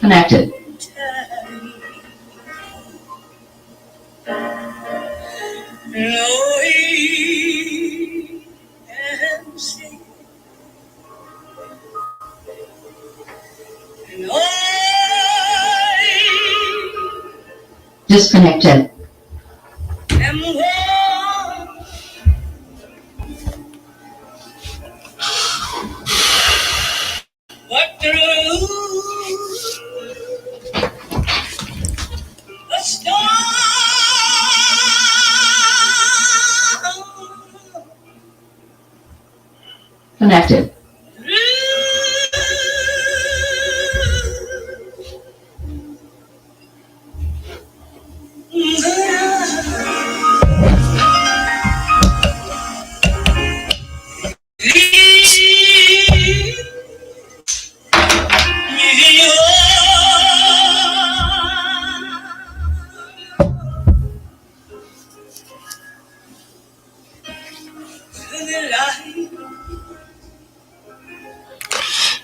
Connected. Disconnected. Connected.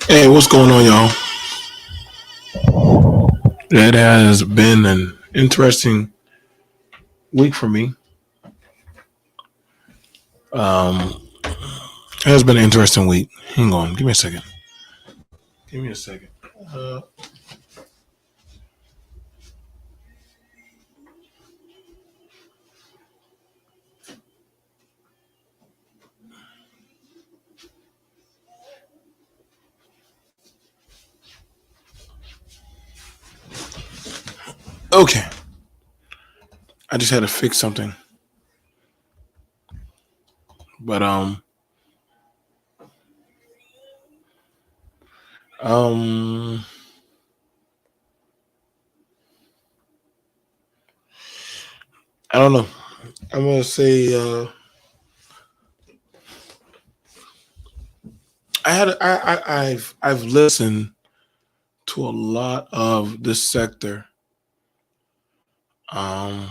Hey, what's going on, y'all? It has been an interesting week for me. It has been an interesting week. Hang on, give me a second. Give me a second. Uh, okay, I just had to fix something, but um, I don't know. I'm gonna say I've listened to a lot of this sector. Um,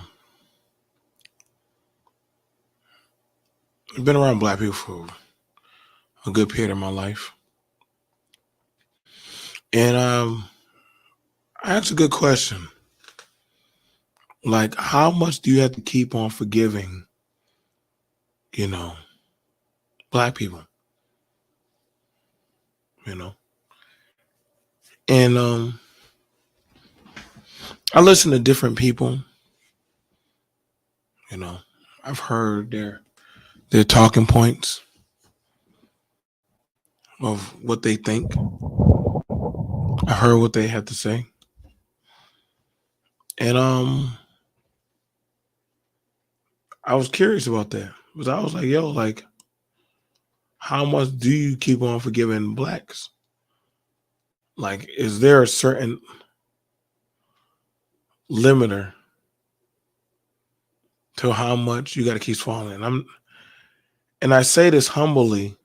I've been around black people for a good period of my life, and I asked a good question. Like, how much do you have to keep on forgiving? You know, black people. You know, and I listen to different people. You know, I've heard their talking points of what they think. I heard what they had to say, and I was curious about that because I was like, yo, like, how much do you keep on forgiving blacks? Like, is there a certain limiter to how much you got to keep swallowing? And I say this humbly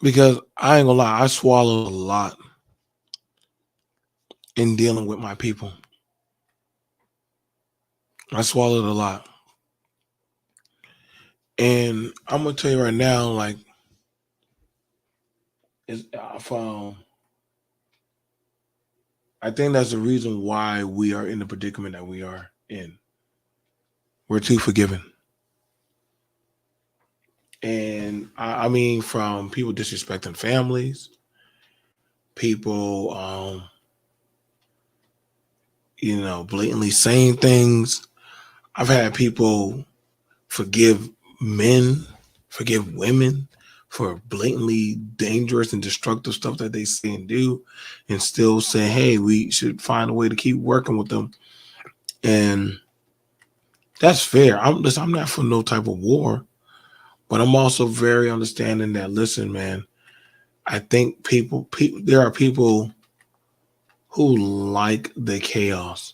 because I ain't gonna lie, I swallow a lot in dealing with my people. I swallowed a lot. And I'm gonna tell you right now, like, I think that's the reason why we are in the predicament that we are in. We're too forgiving, and I mean, from people disrespecting families, people, blatantly saying things. I've had people forgive men, forgive women for blatantly dangerous and destructive stuff that they say and do, and still say, hey, we should find a way to keep working with them. And that's fair. I'm not for no type of war, but I'm also very understanding that, listen, man, I think there are people who like the chaos,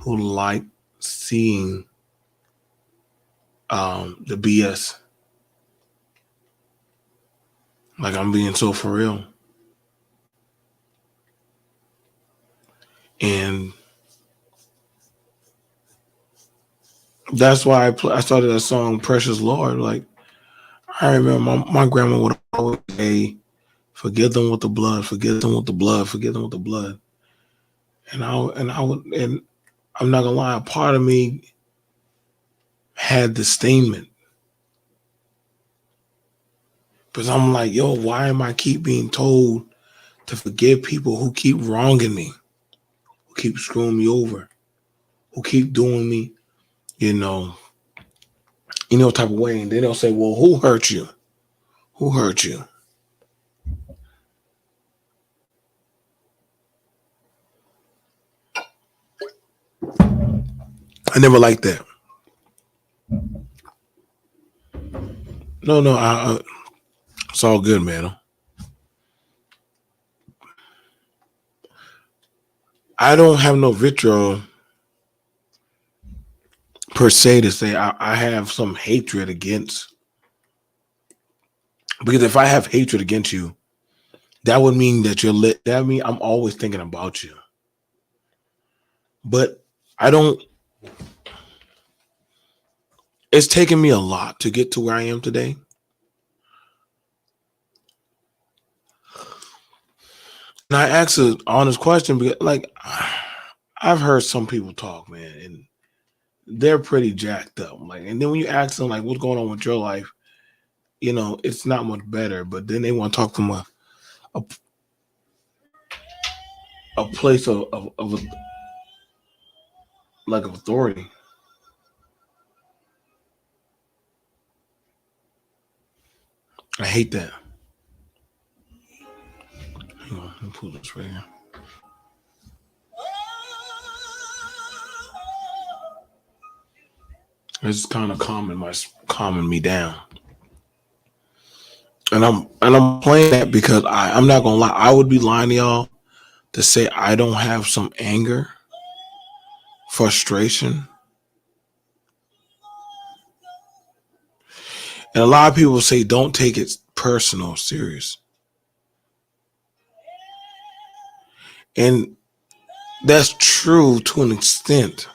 who like seeing the BS. Like, I'm being so for real. And that's why I started that song, Precious Lord. Like, I remember my grandma would always say, Forgive them with the blood. Forgive them with the blood. Forgive them with the blood. And I'm not gonna lie. A part of me had disdainment because I'm like, yo, why am I keep being told to forgive people who keep wronging me, who keep screwing me over, who keep doing me, you know, type of way. And then they'll say, well, who hurt you? Who hurt you? I never liked that. No, it's all good, man. I don't have no vitriol per se to say I have some hatred against, because if I have hatred against you, that would mean that you're lit. That mean I'm always thinking about you. But I don't. It's taken me a lot to get to where I am today. And I asked an honest question because, like, I've heard some people talk, man, and they're pretty jacked up. Like, and then when you ask them, like, what's going on with your life, it's not much better. But then they want to talk from a, a place of like of authority. I hate that. Hang on, let me pull this right here. It's kind of calming me down. And I'm playing that because I'm not gonna lie, I would be lying to y'all to say I don't have some anger, frustration. And a lot of people say don't take it personal, serious. And that's true to an extent.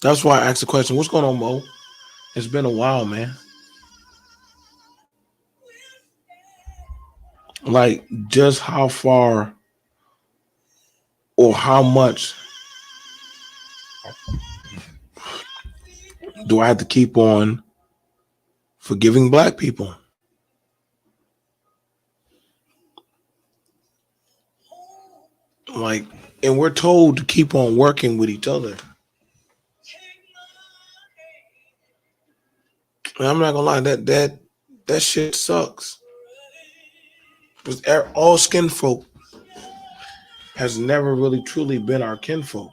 That's why I asked the question, what's going on, Mo? It's been a while, man. Like, just how far or how much do I have to keep on forgiving black people? Like, and we're told to keep on working with each other. And I'm not gonna lie, that shit sucks. Because all skin folk has never really truly been our kinfolk.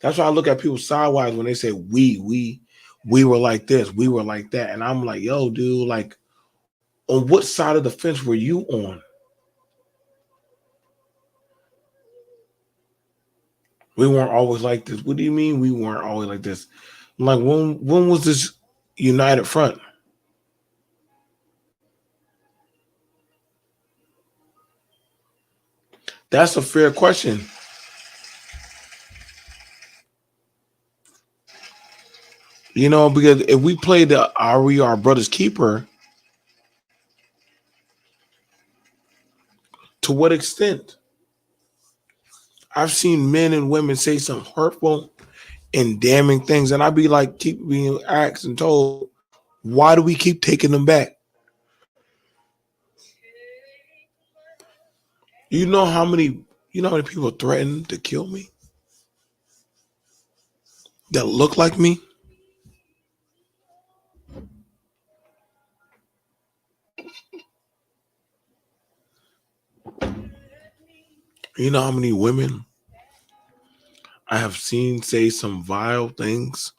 That's why I look at people sideways when they say we were like this, we were like that. And I'm like, yo, dude, like, on what side of the fence were you on? We weren't always like this. What do you mean we weren't always like this? Like, when was this united front? That's a fair question. Because if we play the Are We Our Brother's Keeper, to what extent? I've seen men and women say some hurtful and damning things, and I'd be like, keep being asked and told, why do we keep taking them back? You know how many people threaten to kill me that look like me? You know how many women I have seen say some vile things?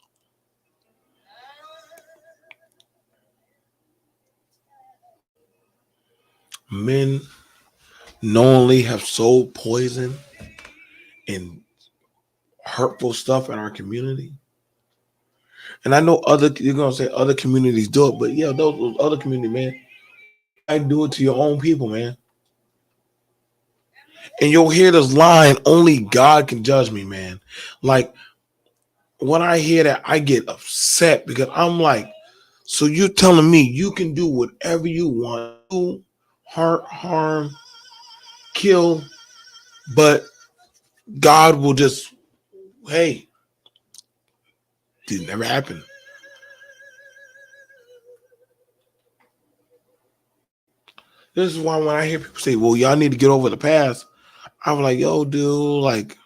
Men knowingly have sold poison and hurtful stuff in our community. And I know you're gonna say other communities do it, but yeah, those other communities, man, I do it to your own people, man. And you'll hear this line, only God can judge me, man. Like, when I hear that, I get upset because I'm like, So you're telling me you can do whatever you want, do, hurt, harm, kill, but God will just, hey, did never happen. This is why when I hear people say, well, y'all need to get over the past, I'm like, yo, dude, like,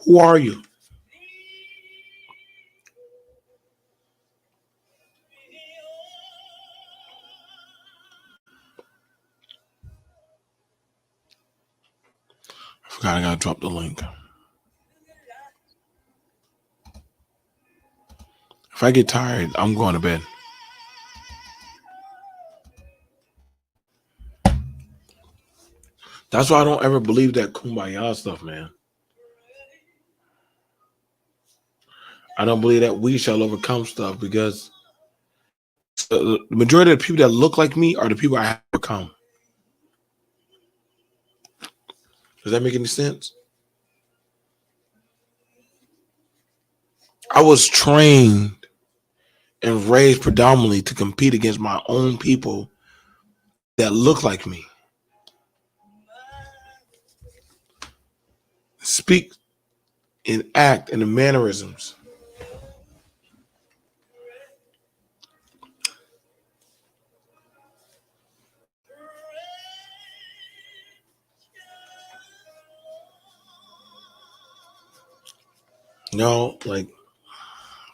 who are you? I forgot I gotta drop the link. If I get tired, I'm going to bed. That's why I don't ever believe that kumbaya stuff, man. I don't believe that we shall overcome stuff because the majority of the people that look like me are the people I have overcome. Does that make any sense? I was trained and raised predominantly to compete against my own people that look like me, speak and act and the mannerisms. You know, like,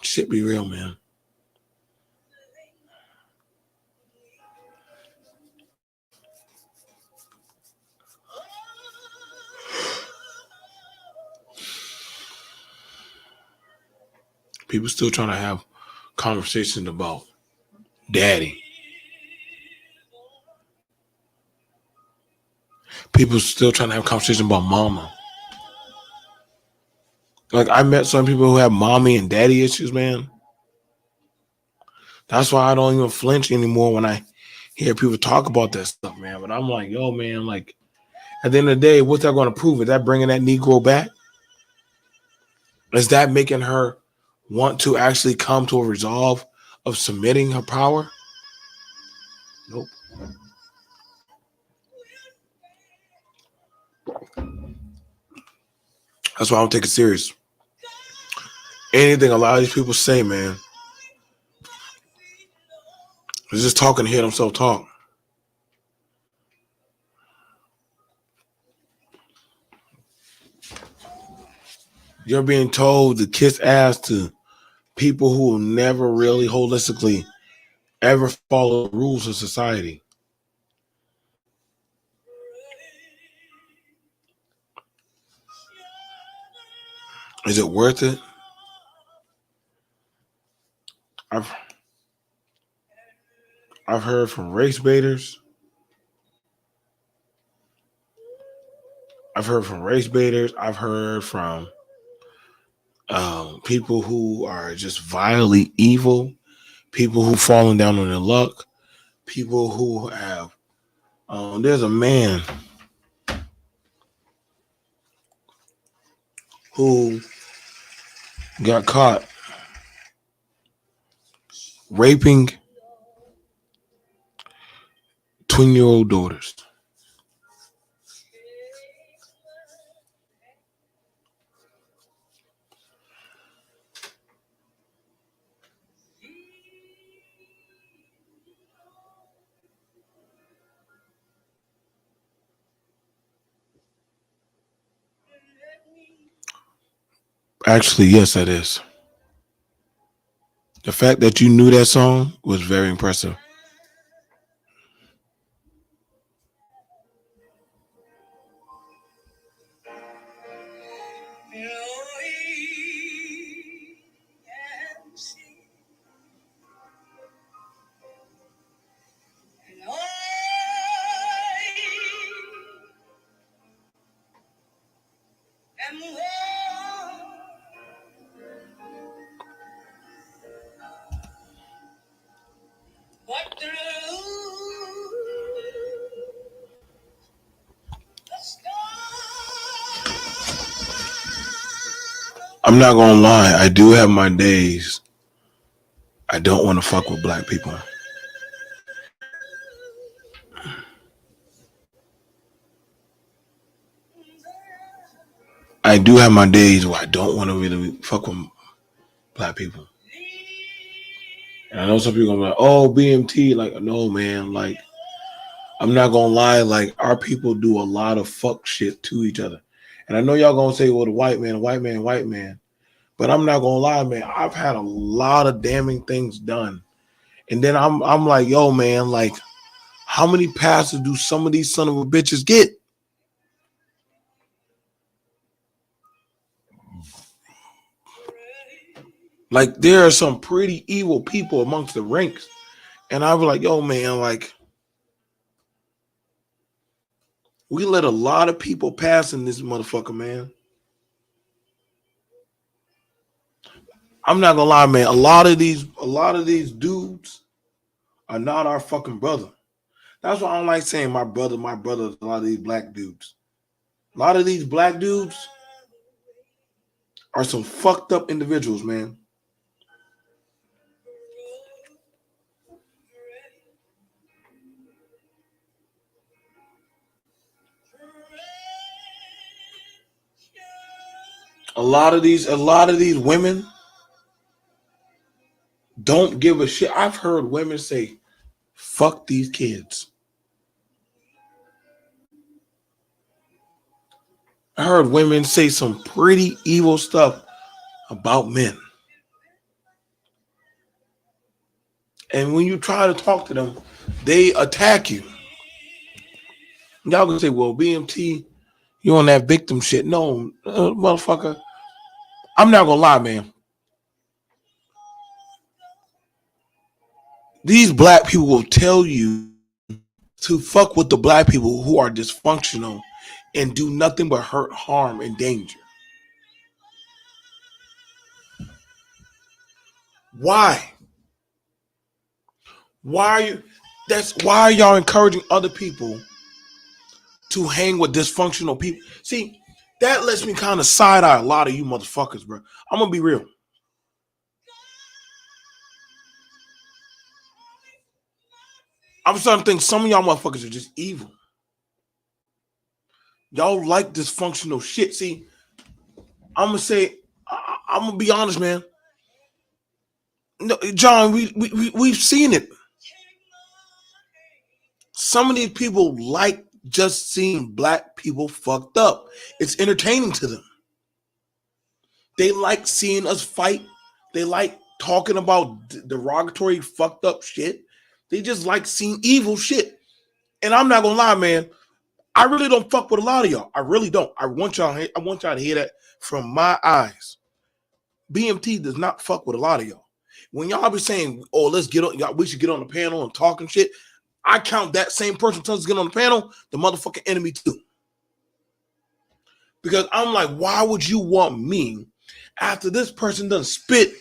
shit be real, man. People still trying to have conversations about daddy. People still trying to have conversations about mama. Like, I met some people who have mommy and daddy issues, man. That's why I don't even flinch anymore when I hear people talk about that stuff, man. But I'm like, yo, man, like, at the end of the day, what's that going to prove? Is that bringing that Negro back? Is that making her want to actually come to a resolve of submitting her power? Nope. That's why I don't take it serious. Anything a lot of these people say, man, is just talking to hear themselves talk. You're being told to kiss ass to people who will never really holistically ever follow the rules of society. Is it worth it? I've I've heard from race baiters. I've heard from race baiters. I've heard from people who are just vilely evil, people who fallen down on their luck, people who have. There's a man who got caught raping 20-year-old daughters. Actually, yes, that is. The fact that you knew that song was very impressive. I'm not gonna lie, I do have my days I don't want to fuck with black people. I do have my days where I don't want to really fuck with black people. And I know some people gonna be like, "Oh, BMT." Like, no, man. Like, I'm not gonna lie. Like, our people do a lot of fuck shit to each other. And I know y'all gonna say, "Well, the white man, white man, white man." But I'm not gonna lie, man. I've had a lot of damning things done, and then I'm like, "Yo, man. Like, how many passes do some of these son of a bitches get?" Like, there are some pretty evil people amongst the ranks. And I was like, yo, man, like, we let a lot of people pass in this motherfucker, man. I'm not gonna lie, man. A lot of these dudes are not our fucking brother. That's why I don't like saying my brother, my brother. A lot of these black dudes. A lot of these black dudes are some fucked up individuals, man. A lot of these women don't give a shit. I've heard women say, "Fuck these kids." I heard women say some pretty evil stuff about men. And when you try to talk to them, they attack you. Y'all gonna say, well, BMT, you on that victim shit. No, motherfucker. I'm not gonna lie, man. These black people will tell you to fuck with the black people who are dysfunctional and do nothing but hurt, harm, and danger. Why? Why are you? That's why are y'all encouraging other people to hang with dysfunctional people? See, that lets me kind of side eye a lot of you motherfuckers, bro. I'm gonna be real. I'm starting to think some of y'all motherfuckers are just evil. Y'all like dysfunctional shit. See, I'm gonna say, I'm gonna be honest, man. No, John, we've seen it. Some of these people like just seeing black people fucked up. It's entertaining to them. They like seeing us fight. They like talking about derogatory, fucked up shit. They just like seeing evil shit. And I'm not gonna lie, man. I really don't fuck with a lot of y'all. I really don't. I want y'all to hear that from my eyes. BMT does not fuck with a lot of y'all. When y'all be saying, "Oh, let's get on," y'all, we should get on the panel and talk and shit. I count that same person tells us to get on the panel the motherfucking enemy too. Because I'm like, why would you want me after this person done spit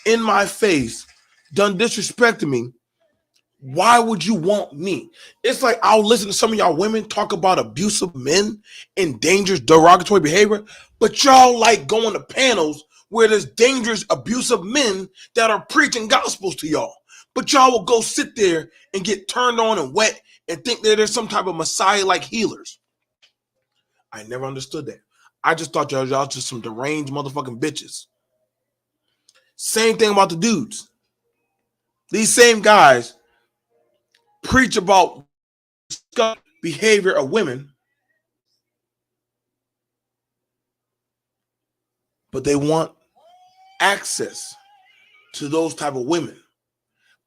in my face, done disrespected me? Why would you want me? It's like I'll listen to some of y'all women talk about abusive men and dangerous derogatory behavior, but y'all like going to panels where there's dangerous abusive men that are preaching gospels to y'all. But y'all will go sit there and get turned on and wet and think that there's some type of messiah like healers. I never understood that. I just thought y'all just some deranged motherfucking bitches. Same thing about the dudes. These same guys preach about behavior of women, but they want access to those type of women,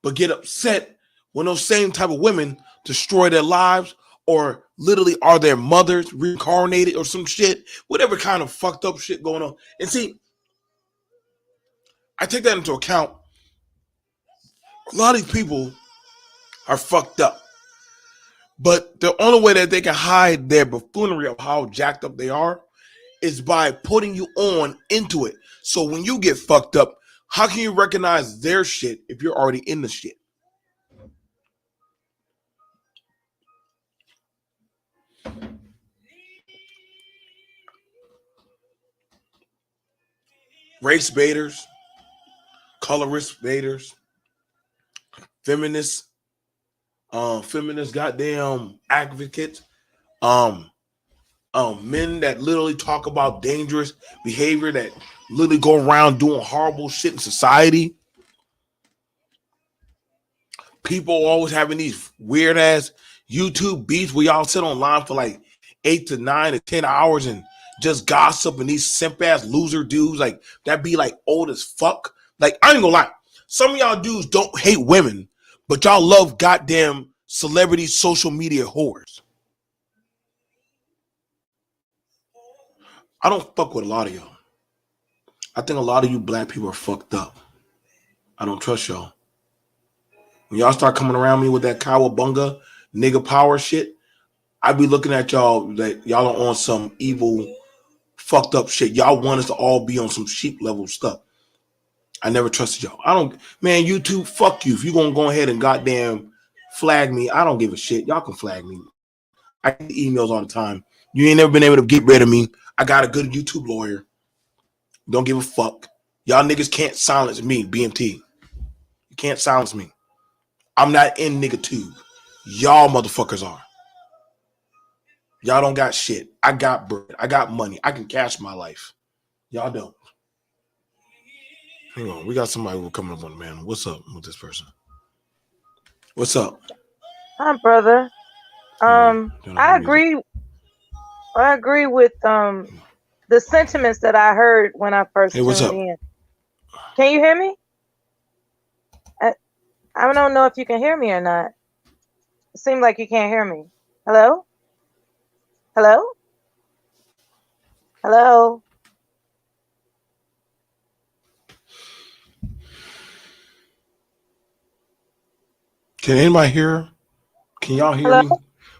but get upset when those same type of women destroy their lives or literally are their mothers reincarnated or some shit, whatever kind of fucked up shit going on. And see, I take that into account. A lot of these people are fucked up, but the only way that they can hide their buffoonery of how jacked up they are is by putting you on into it. So when you get fucked up, how can you recognize their shit if you're already in the shit? Race baiters, colorist baiters, feminists, feminist goddamn advocates, um, men that literally talk about dangerous behavior that literally go around doing horrible shit in society. People always having these weird ass YouTube beats where y'all sit online for like 8 to 9 to 10 hours and just gossip, and these simp ass loser dudes like that be like old as fuck. Like, I ain't gonna lie, some of y'all dudes don't hate women, but y'all love goddamn celebrity social media whores. I don't fuck with a lot of y'all. I think a lot of you black people are fucked up. I don't trust y'all. When y'all start coming around me with that cowabunga nigga power shit, I be looking at y'all that y'all are on some evil, fucked up shit. Y'all want us to all be on some sheep level stuff. I never trusted y'all. I don't, man, YouTube, fuck you. If you gonna go ahead and goddamn flag me, I don't give a shit. Y'all can flag me. I get emails all the time. You ain't never been able to get rid of me. I got a good YouTube lawyer. Don't give a fuck. Y'all niggas can't silence me, BMT. You can't silence me. I'm not in nigga tube. Y'all motherfuckers are. Y'all don't got shit. I got bread. I got money. I can cash my life. Y'all don't. Hang on. We got somebody who coming up on the man. What's up with this person? What's up? Hi, brother. I agree. I agree with the sentiments that I heard when I first tuned in. Can you hear me? I don't know if you can hear me or not. It seems like you can't hear me. Hello? Hello? Hello? Can anybody hear? Can y'all hear me?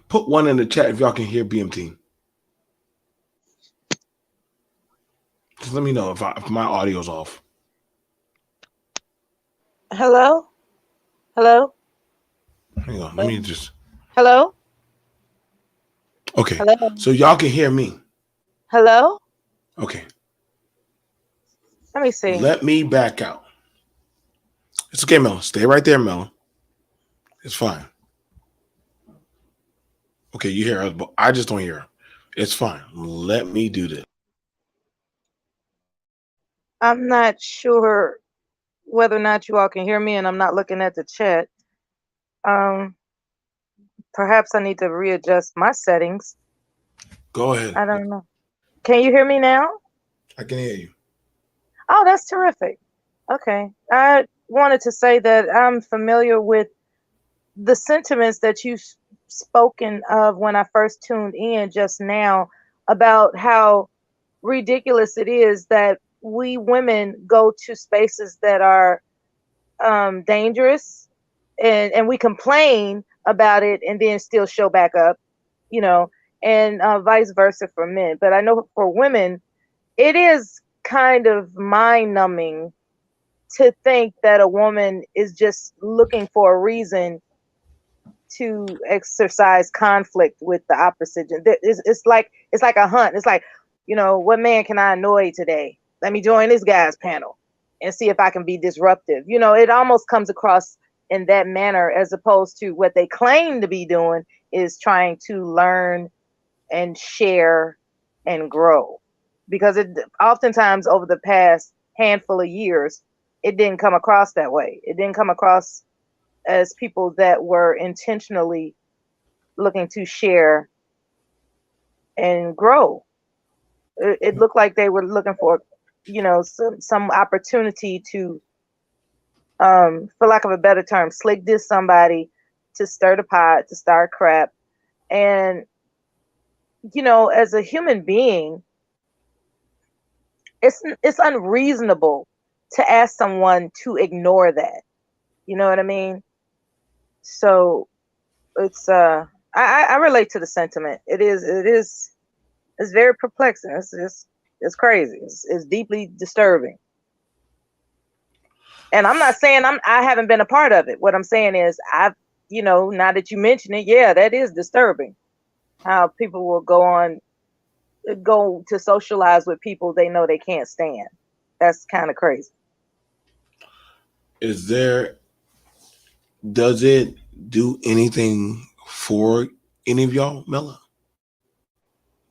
Put one in the chat if y'all can hear BMT. Just let me know if my audio's off. Hello? Hello? Hang on. Let me just. Hello? Okay. Hello? So y'all can hear me. Hello? Okay. Let me see. Let me back out. It's okay, Mel. Stay right there, Mel. It's fine. Okay, you hear her, but I just don't hear her. It's fine. Let me do this. I'm not sure whether or not you all can hear me, and I'm not looking at the chat. Perhaps I need to readjust my settings. Go ahead. I don't know. Can you hear me now? I can hear you. Oh, that's terrific. Okay. I wanted to say that I'm familiar with the sentiments that you've spoken of when I first tuned in just now about how ridiculous it is that we women go to spaces that are dangerous and we complain about it and then still show back up, and vice versa for men. But I know for women, it is kind of mind numbing to think that a woman is just looking for a reason to exercise conflict with the opposite. It's like a hunt. It's like, what man can I annoy today? Let me join this guy's panel and see if I can be disruptive. It almost comes across in that manner, as opposed to what they claim to be doing is trying to learn and share and grow. Because it oftentimes over the past handful of years, it didn't come across that way. It didn't come across as people that were intentionally looking to share and grow. It looked like they were looking for, some opportunity to, for lack of a better term, slick diss somebody, to stir the pot, to start crap. And, as a human being, it's unreasonable to ask someone to ignore that. You know what I mean? So it's I relate to the sentiment. It's very perplexing. It's crazy. It's deeply disturbing. And I'm not saying I haven't been a part of it. What I'm saying is now that you mention it, yeah, that is disturbing. How people will go to socialize with people they know they can't stand. That's kind of crazy. Is there Does it do anything for any of y'all, Mela?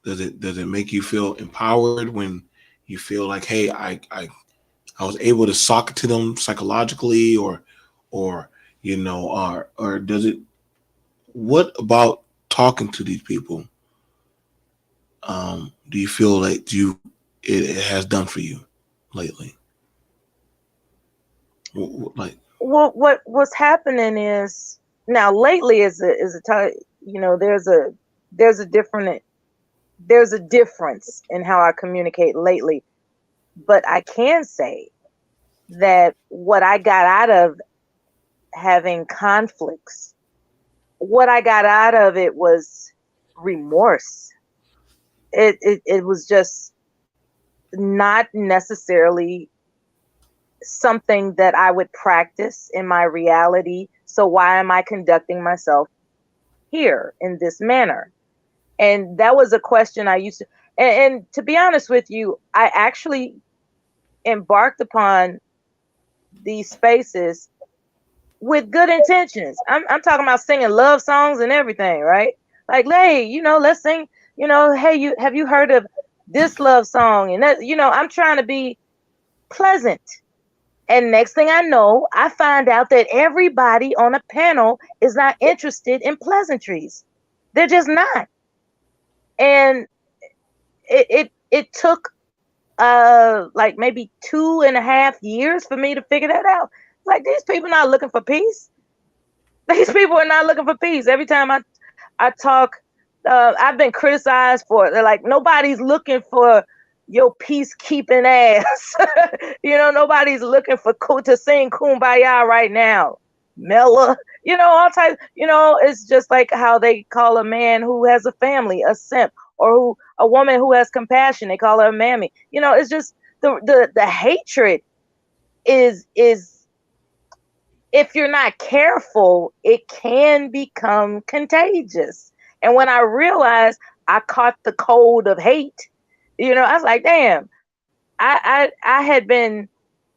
Does it make you feel empowered when you feel like, hey, I was able to sock it to them psychologically, or or does it? What about talking to these people? Do you feel like it has done for you lately? Like, Well, what's happening is now lately is a time, there's a different there's a difference in how I communicate lately, but I can say that what I got out of having conflicts, what I got out of it was remorse. It was just not necessarily something that I would practice in my reality. So why am I conducting myself here in this manner? And that was a question I used to, and to be honest with you, I actually embarked upon these spaces with good intentions. I'm talking about singing love songs and everything, right? Like, hey, let's sing, hey, have you heard of this love song? And that, I'm trying to be pleasant. And next thing I know, I find out that everybody on a panel is not interested in pleasantries. They're just not. And it took like maybe 2.5 years for me to figure that out. Like, these people not looking for peace. These people are not looking for peace. Every time I talk, I've been criticized for it. They're like, nobody's looking for your peacekeeping ass. Nobody's looking for to sing kumbaya right now. Mela, all types, it's just like how they call a man who has a family a simp, or a woman who has compassion, they call her a mammy. It's just the hatred is if you're not careful, it can become contagious. And when I realized I caught the cold of hate, I was like, damn, I had been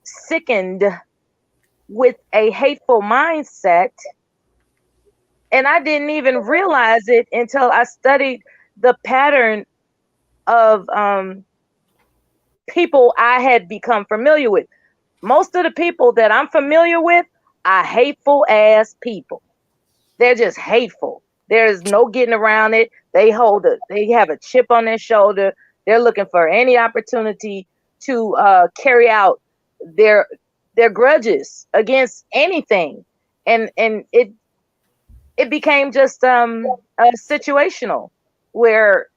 sickened with a hateful mindset, and I didn't even realize it until I studied the pattern of people I had become familiar with. Most of the people that I'm familiar with are hateful ass people. They're just hateful. There's no getting around it. They have a chip on their shoulder. They're looking for any opportunity to carry out their grudges against anything. And it became just situational, where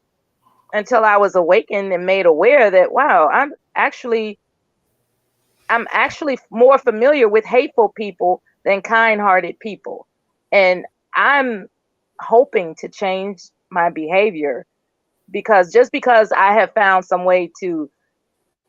until I was awakened and made aware that, wow, I'm actually more familiar with hateful people than kind-hearted people. And I'm hoping to change my behavior, because just because I have found some way to,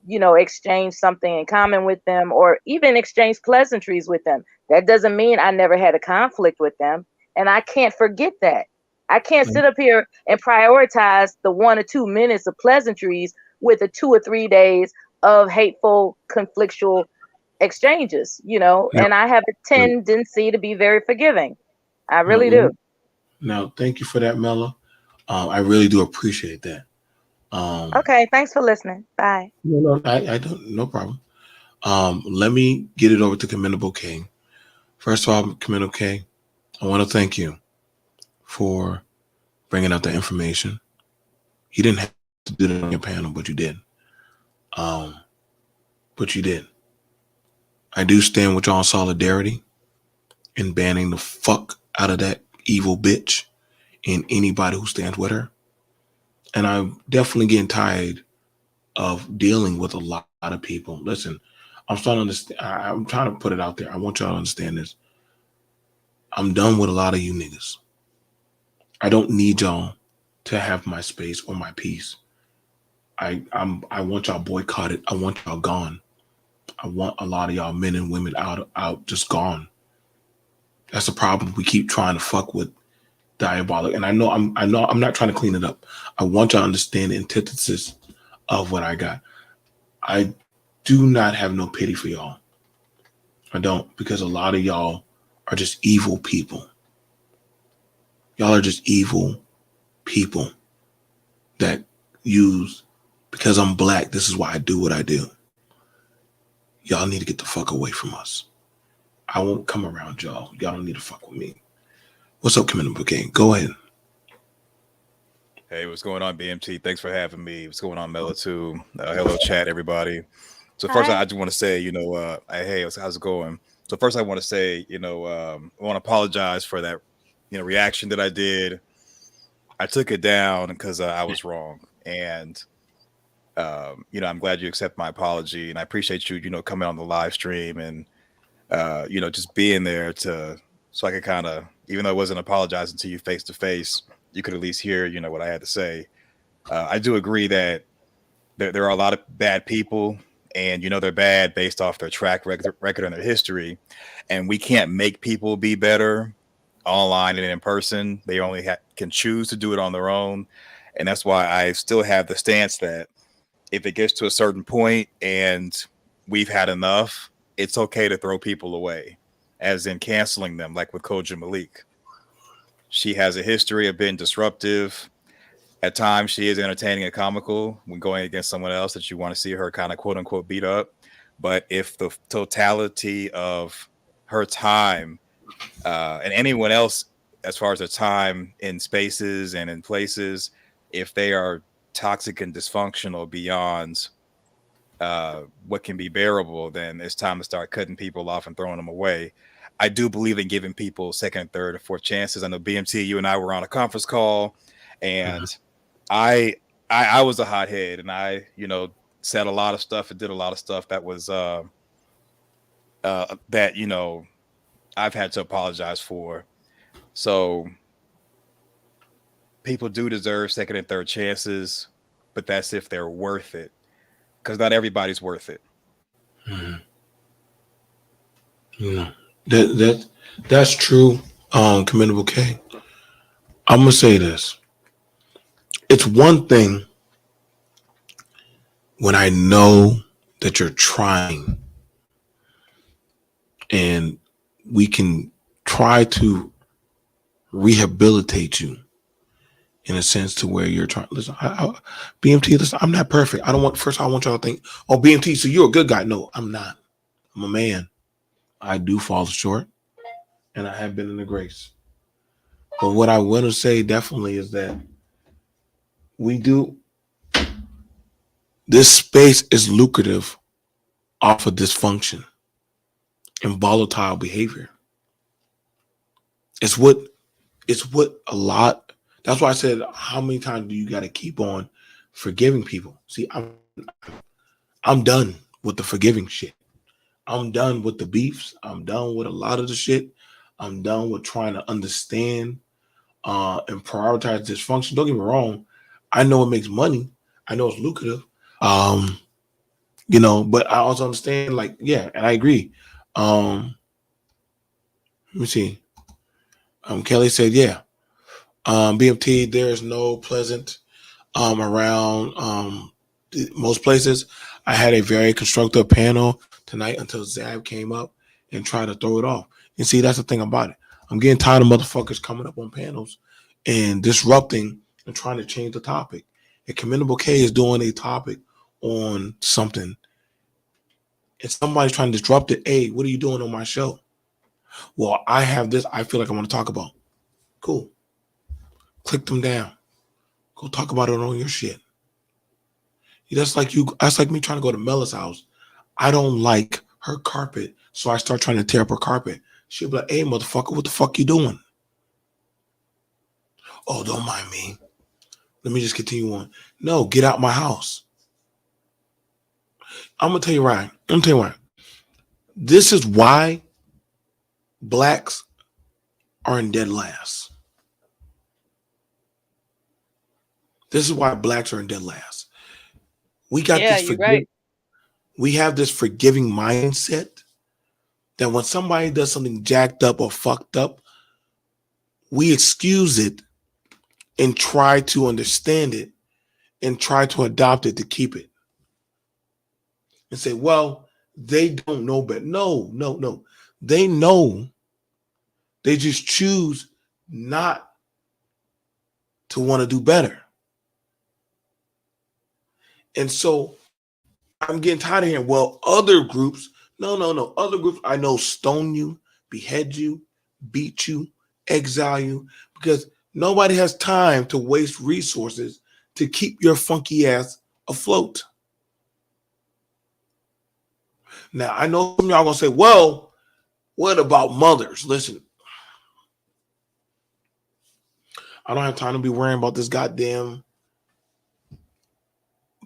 exchange something in common with them, or even exchange pleasantries with them, that doesn't mean I never had a conflict with them. And I can't forget that. I can't sit up here and prioritize the 1 or 2 minutes of pleasantries with the 2 or 3 days of hateful, conflictual exchanges, and I have a tendency to be very forgiving. I really do. Now, thank you for that, Mela. I really do appreciate that. Okay, thanks for listening. Bye. No, I don't. No problem. Let me get it over to Commendable King. First of all, Commendable King, I want to thank you for bringing out the information. You didn't have to do that on your panel, but you did. Um, but you did. I do stand with y'all in solidarity in banning the fuck out of that evil bitch and anybody who stands with her. And I'm definitely getting tired of dealing with a lot of people. Listen, I'm starting to understand. I'm trying to put it out there. I want y'all to understand this. I'm done with a lot of you niggas. I don't need y'all to have my space or my peace. I want y'all boycotted. I want y'all gone. I want a lot of y'all men and women out just gone. That's the problem. We keep trying to fuck with diabolic. And I know I'm not trying to clean it up. I want y'all to understand the antithesis of what I got. I do not have no pity for y'all. I don't, because a lot of y'all are just evil people. Y'all are just evil people that use, because I'm black, this is why I do what I do. Y'all need to get the fuck away from us. I won't come around y'all. Y'all don't need to fuck with me. What's up, Commander Bouquet? Go ahead. Hey, what's going on, BMT? Thanks for having me. What's going on, Mello, too? Hello, chat, everybody. So first, Hi. I just want to say, hey, how's it going? So first, I want to say, I want to apologize for that, reaction that I did. I took it down because I was wrong, and I'm glad you accept my apology, and I appreciate you, coming on the live stream and just being there so I could kind of, even though I wasn't apologizing to you face to face, you could at least hear, what I had to say. I do agree that there are a lot of bad people, and they're bad based off their track record and their history, and we can't make people be better online and in person. They only can choose to do it on their own, and that's why I still have the stance that if it gets to a certain point and we've had enough, it's okay to throw people away, as in canceling them, like with Koja Malik. She has a history of being disruptive. At times, she is entertaining and comical when going against someone else that you want to see her kind of quote unquote beat up. But if the totality of her time and anyone else, as far as their time in spaces and in places, if they are toxic and dysfunctional beyond what can be bearable, then it's time to start cutting people off and throwing them away. I do believe in giving people second, third, or fourth chances. I know BMT, you and I were on a conference call, and I was a hothead, and I said a lot of stuff and did a lot of stuff that was that I've had to apologize for. So people do deserve second and third chances, but that's if they're worth it, because not everybody's worth it. Mm-hmm. That's true. Commendable K. I'm gonna say this. It's one thing when I know that you're trying, and we can try to rehabilitate you in a sense to where you're trying. Listen, BMT. Listen, I'm not perfect. I don't want. First, I want y'all to think, oh, BMT. So you're a good guy. No, I'm not. I'm a man. I do fall short, and I have been in the grace. But what I want to say definitely is that we do. This space is lucrative off of dysfunction and volatile behavior. It's what a lot. That's why I said, how many times do you got to keep on forgiving people? See, I'm done with the forgiving shit. I'm done with the beefs. I'm done with a lot of the shit. I'm done with trying to understand and prioritize dysfunction. Don't get me wrong. I know it makes money. I know it's lucrative. But I also understand, like, yeah, and I agree. Let me see. Kelly said, yeah. BMT, there is no pleasant around most places. I had a very constructive panel tonight until Zab came up and tried to throw it off. And see, that's the thing about it. I'm getting tired of motherfuckers coming up on panels and disrupting and trying to change the topic. And Commendable K is doing a topic on something, and somebody's trying to disrupt it. Hey, what are you doing on my show? Well, I have this I feel like I want to talk about. Cool. Click them down. Go talk about it on your shit. That's like me trying to go to Mella's house. I don't like her carpet, so I start trying to tear up her carpet. She'll be like, hey, motherfucker, what the fuck you doing? Oh, don't mind me. Let me just continue on. No, get out my house. I'm going to tell you why. This is why blacks are in dead last. This is why blacks are in dead last. We got We have this forgiving mindset that when somebody does something jacked up or fucked up, we excuse it and try to understand it and try to adopt it to keep it. And say, well, they don't know better. No. They know They just choose not to want to do better. And so I'm getting tired of hearing, well, other groups, no. Other groups I know stone you, behead you, beat you, exile you, because nobody has time to waste resources to keep your funky ass afloat. Now, I know some of y'all gonna say, well, what about mothers? Listen, I don't have time to be worrying about this goddamn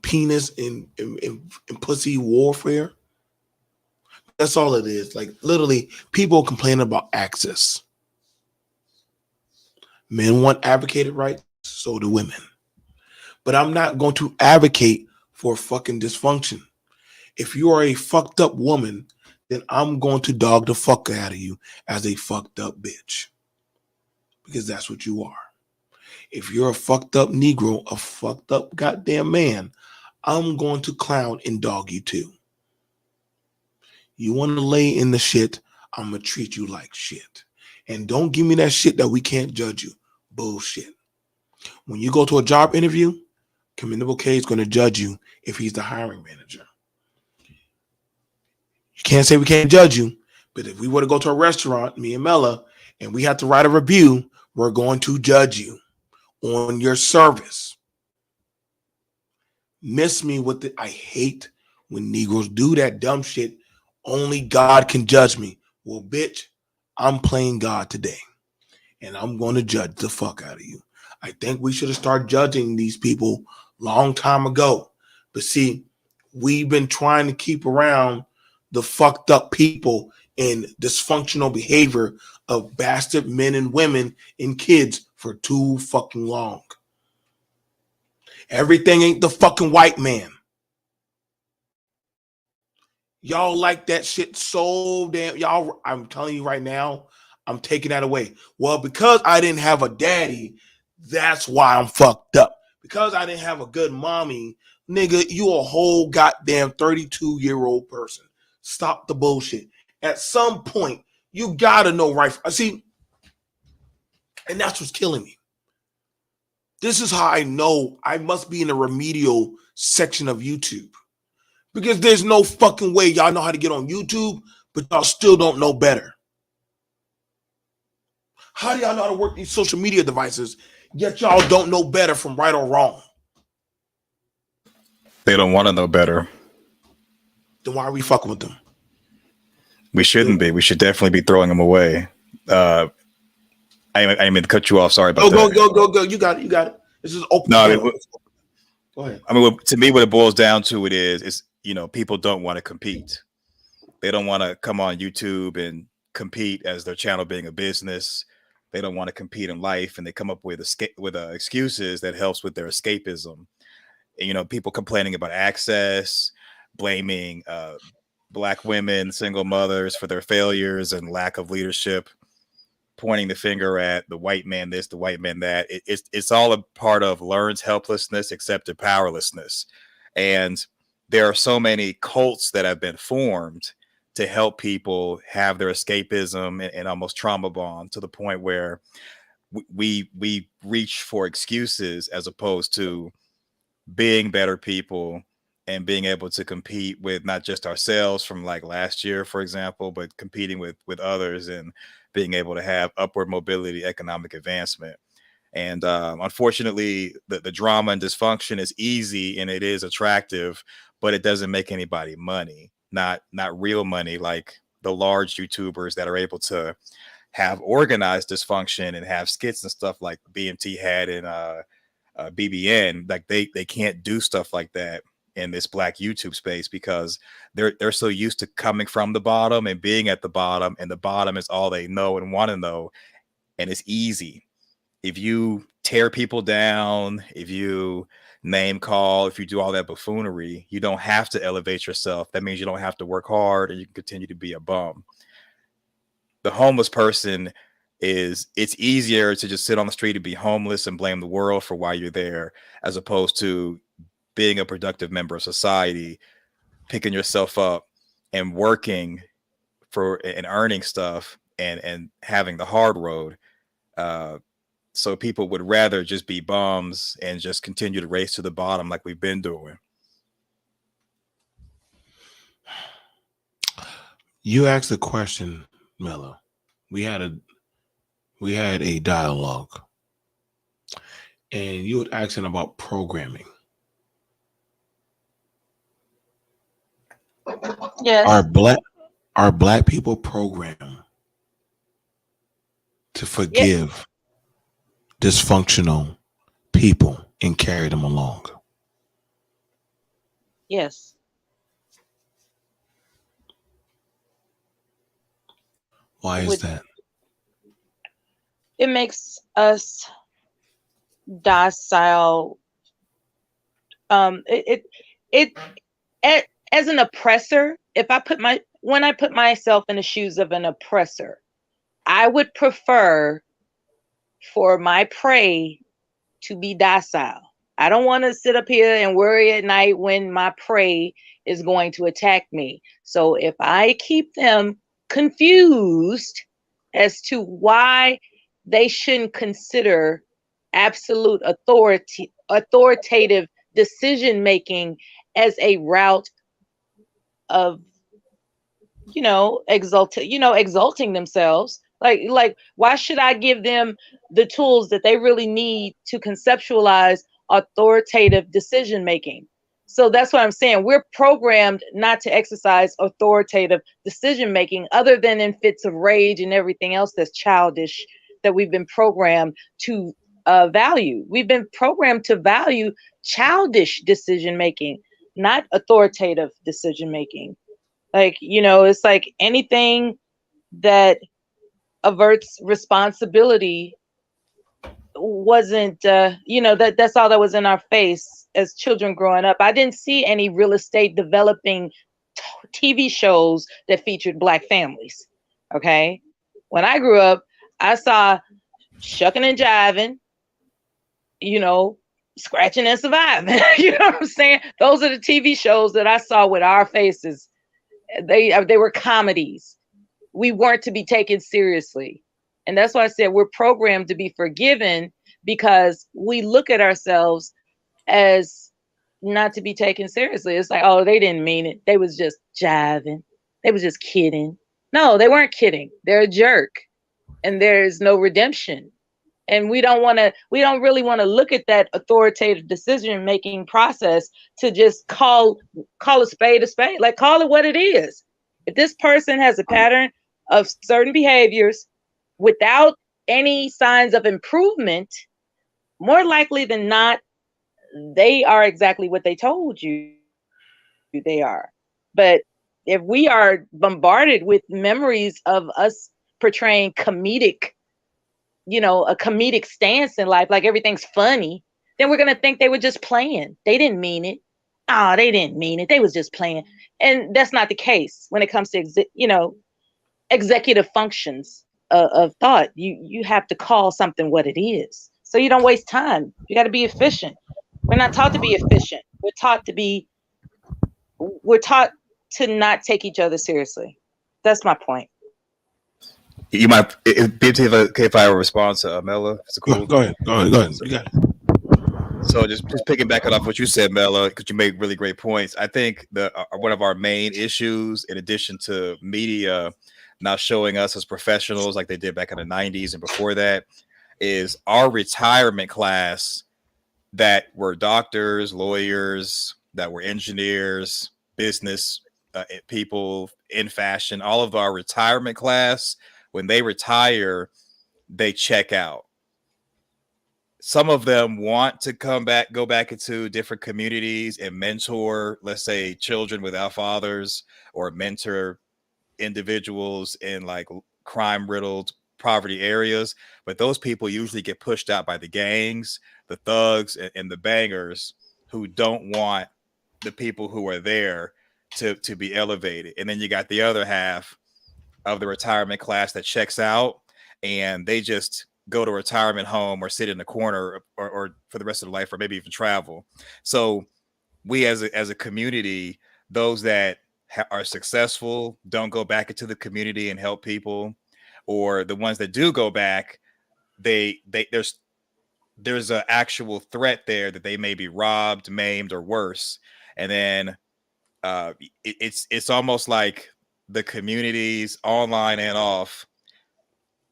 penis and pussy warfare. That's all it is. Like, literally, people complain about access. Men want advocated rights, so do women. But I'm not going to advocate for fucking dysfunction. If you are a fucked up woman, then I'm going to dog the fuck out of you as a fucked up bitch. Because that's what you are. If you're a fucked up Negro, a fucked up goddamn man, I'm going to clown and dog you too. You want to lay in the shit, I'm going to treat you like shit. And don't give me that shit that we can't judge you. Bullshit. When you go to a job interview, Commendable K is going to judge you if he's the hiring manager. You can't say we can't judge you, but if we were to go to a restaurant, me and Mella, and we have to write a review, we're going to judge you on your service. Miss me with it. I hate when Negroes do that dumb shit. Only God can judge me. Well, bitch, I'm playing God today, and I'm going to judge the fuck out of you. I think we should have started judging these people long time ago. But see, we've been trying to keep around the fucked up people and dysfunctional behavior of bastard men and women and kids for too fucking long. Everything ain't the fucking white man. Y'all like that shit so damn. Y'all, I'm telling you right now, I'm taking that away. Well, because I didn't have a daddy, that's why I'm fucked up. Because I didn't have a good mommy, nigga, you a whole goddamn 32-year-old person. Stop the bullshit. At some point, you gotta know right. See, and that's what's killing me. This is how I know I must be in the remedial section of YouTube. Because there's no fucking way y'all know how to get on YouTube, but y'all still don't know better. How do y'all know how to work these social media devices, yet y'all don't know better from right or wrong? They don't want to know better. Then why are we fucking with them? We shouldn't be. We should definitely be throwing them away. I didn't mean to cut you off. Sorry about that. Go. You got it. This is open. No, Go ahead. I mean, to me, what it boils down to is people don't want to compete. They don't want to come on YouTube and compete as their channel being a business. They don't want to compete in life, and they come up with excuses that helps with their escapism. And, people complaining about access, blaming Black women, single mothers for their failures and lack of leadership, pointing the finger at the white man this, the white man that. It's all a part of learned helplessness, accepted powerlessness. And there are so many cults that have been formed to help people have their escapism and almost trauma bond to the point where we reach for excuses as opposed to being better people and being able to compete with not just ourselves from like last year, for example, but competing with others and being able to have upward mobility, economic advancement. And unfortunately, the drama and dysfunction is easy and it is attractive, but it doesn't make anybody money, not real money like the large YouTubers that are able to have organized dysfunction and have skits and stuff like BMT had in BBN. Like they can't do stuff like that in this Black YouTube space because they're so used to coming from the bottom and being at the bottom, and the bottom is all they know and want to know, and it's easy. If you tear people down, if you name call, if you do all that buffoonery, you don't have to elevate yourself. That means you don't have to work hard and you can continue to be a bum. The homeless person it's easier to just sit on the street and be homeless and blame the world for why you're there, as opposed to being a productive member of society, picking yourself up and working for and earning stuff and having the hard road. So people would rather just be bums and just continue to race to the bottom like we've been doing. You asked a question, Mello. We had a dialogue, and you were asking about programming. Yes. Are black people programmed to forgive dysfunctional people and carry them along? Yes. Why is that? It makes us docile. It as an oppressor, when I put myself in the shoes of an oppressor, I would prefer for my prey to be docile. I don't want to sit up here and worry at night when my prey is going to attack me. So if I keep them confused as to why they shouldn't consider absolute authoritative decision making as a route of exalting themselves, like why should I give them the tools that they really need to conceptualize authoritative decision making? So that's what I'm saying. We're programmed not to exercise authoritative decision making other than in fits of rage and everything else that's childish that we've been programmed to value. We've been programmed to value childish decision making, not authoritative decision making. Like, it's like anything that averts responsibility wasn't, that's all that was in our face as children growing up. I didn't see any real estate developing TV shows that featured Black families. Okay. When I grew up, I saw shucking and jiving, scratching and surviving. You know what I'm saying? Those are the TV shows that I saw with our faces. They were comedies. We weren't to be taken seriously. And that's why I said we're programmed to be forgiven, because we look at ourselves as not to be taken seriously. It's like, oh, they didn't mean it. They was just jiving. They was just kidding. No, they weren't kidding. They're a jerk. And there's no redemption. And we don't really want to look at that authoritative decision making process to just call a spade, like call it what it is. If this person has a pattern of certain behaviors without any signs of improvement, more likely than not, they are exactly what they told you they are. But if we are bombarded with memories of us portraying a comedic stance in life, like everything's funny, then we're going to think they were just playing. They didn't mean it. Oh, they didn't mean it. They was just playing. And that's not the case when it comes to, executive functions of thought. You have to call something what it is. So you don't waste time. You got to be efficient. We're not taught to be efficient. We're taught to not take each other seriously. That's my point. You might, if I respond to Mella, it's cool. Go ahead. You got it. So just picking back off what you said, Mella, because you made really great points. I think one of our main issues, in addition to media not showing us as professionals like they did back in the 90s and before that, is our retirement class that were doctors, lawyers, that were engineers, business people in fashion. All of our retirement class, when they retire, they check out. Some of them want to go back into different communities and mentor, let's say, children without fathers, or mentor individuals in like crime-riddled poverty areas. But those people usually get pushed out by the gangs, the thugs, and the bangers, who don't want the people who are there to be elevated. And then you got the other half of the retirement class that checks out, and they just go to a retirement home or sit in the corner or for the rest of their life, or maybe even travel. So we as a community, those that are successful don't go back into the community and help people. or the ones that do go back, they there's an actual threat there that they may be robbed, maimed, or worse. And then it's almost like the communities online and off,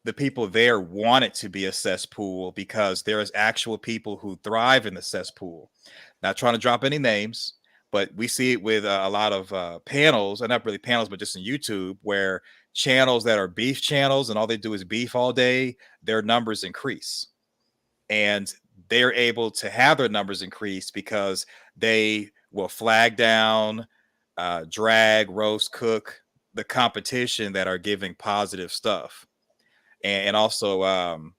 the people there want it to be a cesspool because there is actual people who thrive in the cesspool. Not trying to drop any names, but we see it with a lot of panels, and not really panels, but just in YouTube, where channels that are beef channels and all they do is beef all day, their numbers increase. And they're able to have their numbers increase because they will flag down, drag, roast, cook the competition that are giving positive stuff. And also,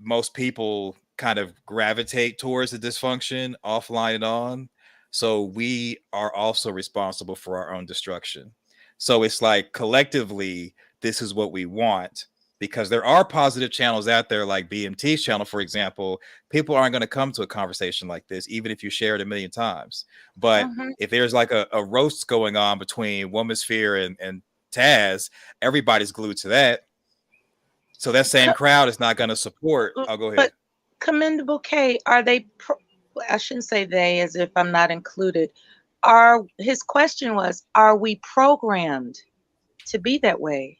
most people kind of gravitate towards the dysfunction offline and on. So we are also responsible for our own destruction. So it's like collectively, this is what we want, because there are positive channels out there like BMT's channel, for example. People aren't going to come to a conversation like this, even if you share it a million times. But if there's like a roast going on between Womansphere and Taz, everybody's glued to that. So that same crowd is not going to support. I'll go ahead. But Commendable K, are they? I shouldn't say they as if I'm not included. His question was, are we programmed to be that way?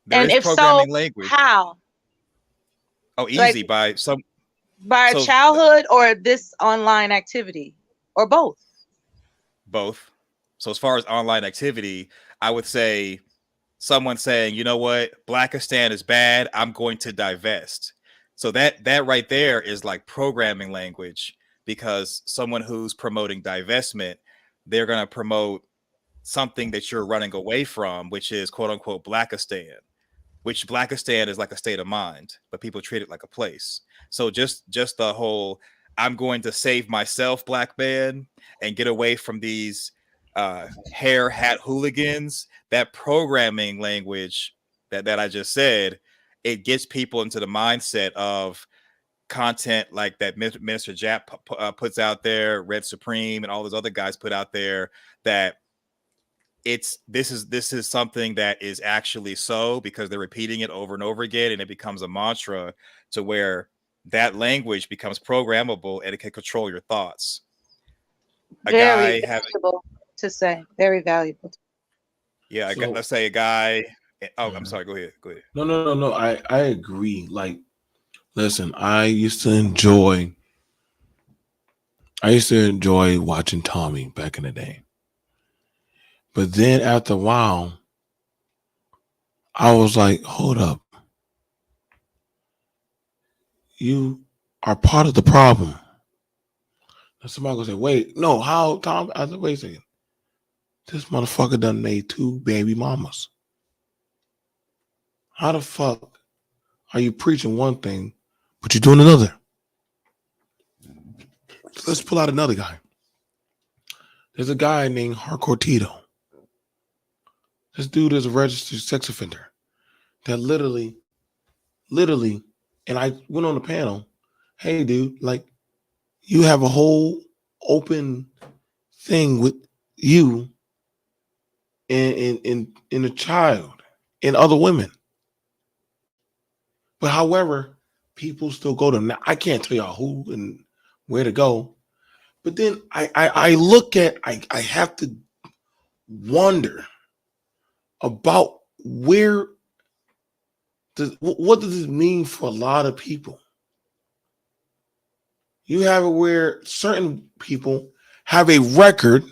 There and is if programming so, language. how? Oh, easy, by By childhood or this online activity, or both? Both. So as far as online activity, I would say someone saying, you know what, Blackistan is bad, I'm going to divest. So that right there is like programming language, because someone who's promoting divestment, they're going to promote something that you're running away from, which is quote unquote Blackistan, which Blackistan is like a state of mind, but people treat it like a place. So just the whole, I'm going to save myself, black man, and get away from these hair hat hooligans, that programming language that I just said, it gets people into the mindset of content like that Minister Jap puts out there, Red Supreme, and all those other guys put out there, that this is something that is actually so, because they're repeating it over and over again, and it becomes a mantra to where that language becomes programmable and it can control your thoughts. Very valuable to say. Very valuable. So, let's say a guy. Oh, I'm sorry. Go ahead. No. I agree. Like, listen, I used to enjoy watching Tommy back in the day. But then after a while, I was like, hold up. You are part of the problem. And somebody gonna say, wait, no, how, Tom? I said, wait a second. This motherfucker done made 2 baby mamas. How the fuck are you preaching one thing, but you're doing another? Let's pull out another guy. There's a guy named Hardcore Tito. This dude is a registered sex offender that literally, and I went on the panel, hey, dude, like, you have a whole open thing with you and a child and other women. But however, people still go to them. Now, I can't tell y'all who and where to go. But then I look at, I have to wonder about what does it mean for a lot of people? You have it where certain people have a record,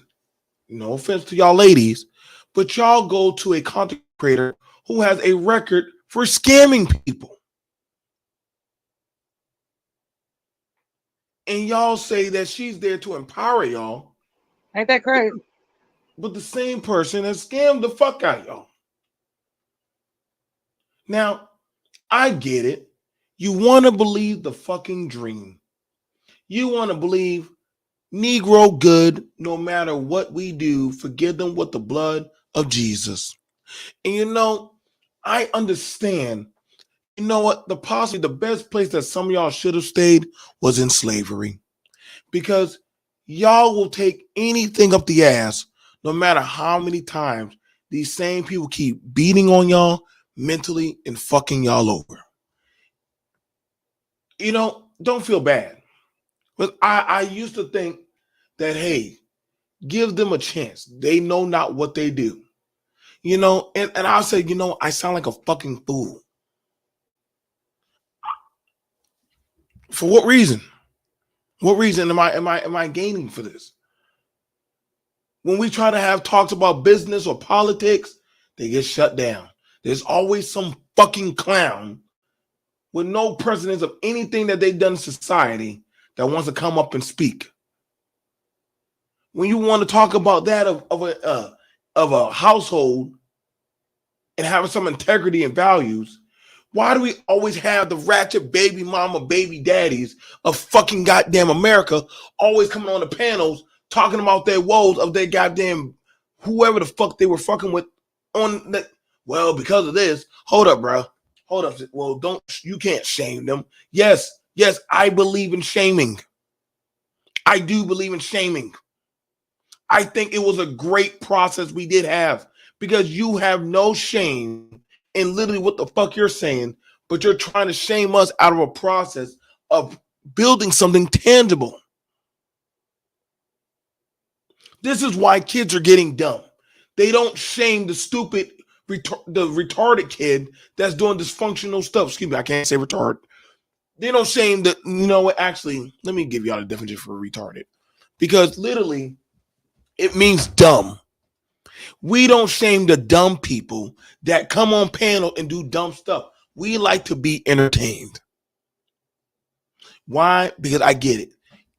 no offense to y'all ladies, but y'all go to a content creator who has a record for scamming people. And y'all say that she's there to empower y'all. Ain't that crazy? But the same person has scammed the fuck out of y'all. Now, I get it. You want to believe the fucking dream. You want to believe Negro good, no matter what we do, forgive them with the blood of Jesus. And you know, I understand. You know what? Possibly the best place that some of y'all should have stayed was in slavery. Because y'all will take anything up the ass, no matter how many times these same people keep beating on y'all mentally and fucking y'all over. You know, don't feel bad. But I used to think that, hey, give them a chance. They know not what they do. You know, and I'll say, you know, I sound like a fucking fool. For what reason? What reason am I gaining for this? When we try to have talks about business or politics, they get shut down. There's always some fucking clown with no precedence of anything that they've done in society that wants to come up and speak. When you want to talk about that of a household and having some integrity and values, why do we always have the ratchet baby mama, baby daddies of fucking goddamn America always coming on the panels talking about their woes of their goddamn whoever the fuck they were fucking with on the, well, because of this. Hold up, bro. Hold up. Well, you can't shame them. Yes, I believe in shaming. I do believe in shaming. I think it was a great process we did have because you have no shame in literally what the fuck you're saying, but you're trying to shame us out of a process of building something tangible. This is why kids are getting dumb. They don't shame the stupid, the retarded kid that's doing dysfunctional stuff. Excuse me, I can't say retarded. They don't shame the, you know what, actually, let me give y'all the definition for retarded. Because literally, it means dumb. We don't shame the dumb people that come on panel and do dumb stuff. We like to be entertained. Why? Because I get it.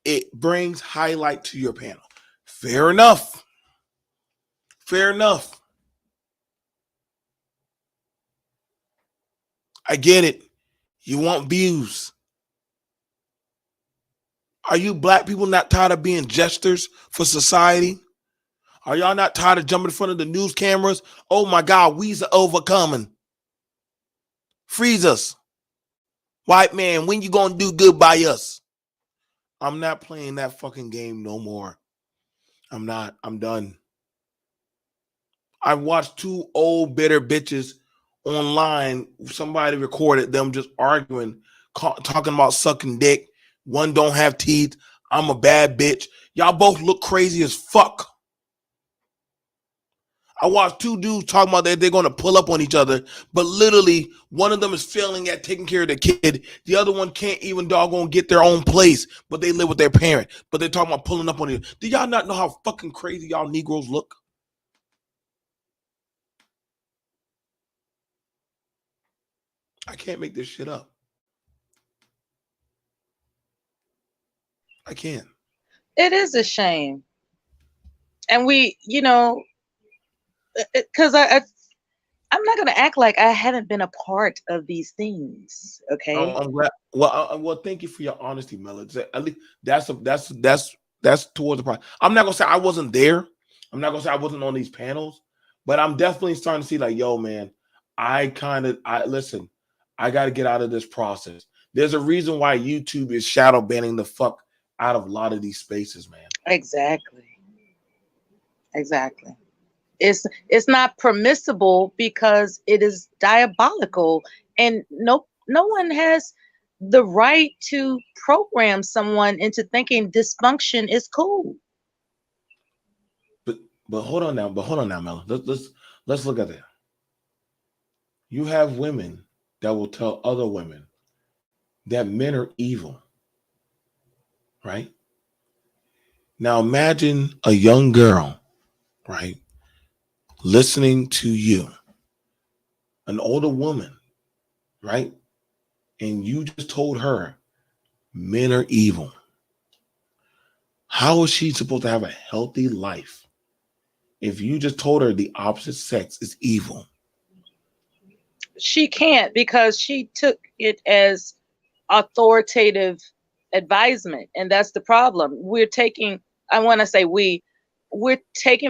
It brings highlight to your panel. Fair enough. Fair enough. I get it. You want views. Are you black people not tired of being jesters for society? Are y'all not tired of jumping in front of the news cameras? Oh my God, we's overcoming. Freeze us. White man, when you gonna do good by us? I'm not playing that fucking game no more. I'm not. I'm done. I watched two old bitter bitches online. Somebody recorded them just arguing, talking about sucking dick. One don't have teeth. I'm a bad bitch. Y'all both look crazy as fuck. I watched two dudes talking about that they're going to pull up on each other, but literally one of them is failing at taking care of the kid. The other one can't even doggone get their own place, but they live with their parent. But they're talking about pulling up on you. Do y'all not know how fucking crazy y'all Negroes look? I can't make this shit up. I can't. It is a shame. And we, you know, because I'm not going to act like I haven't been a part of these things. Okay. I'm glad. Well, thank you for your honesty, Mel. At least that's towards the point. I'm not gonna say I wasn't there. I'm not gonna say I wasn't on these panels, but I'm definitely starting to see like, yo, man, I listen. I got to get out of this process. There's a reason why YouTube is shadow banning the fuck out of a lot of these spaces, man. Exactly. It's not permissible because it is diabolical, and no one has the right to program someone into thinking dysfunction is cool. But hold on now, Mel. Let's look at that. You have women that will tell other women that men are evil, right? Now imagine a young girl, right, listening to you, an older woman, right? And you just told her men are evil. How is she supposed to have a healthy life if you just told her the opposite sex is evil? She can't, because she took it as authoritative advisement, and that's the problem. We're taking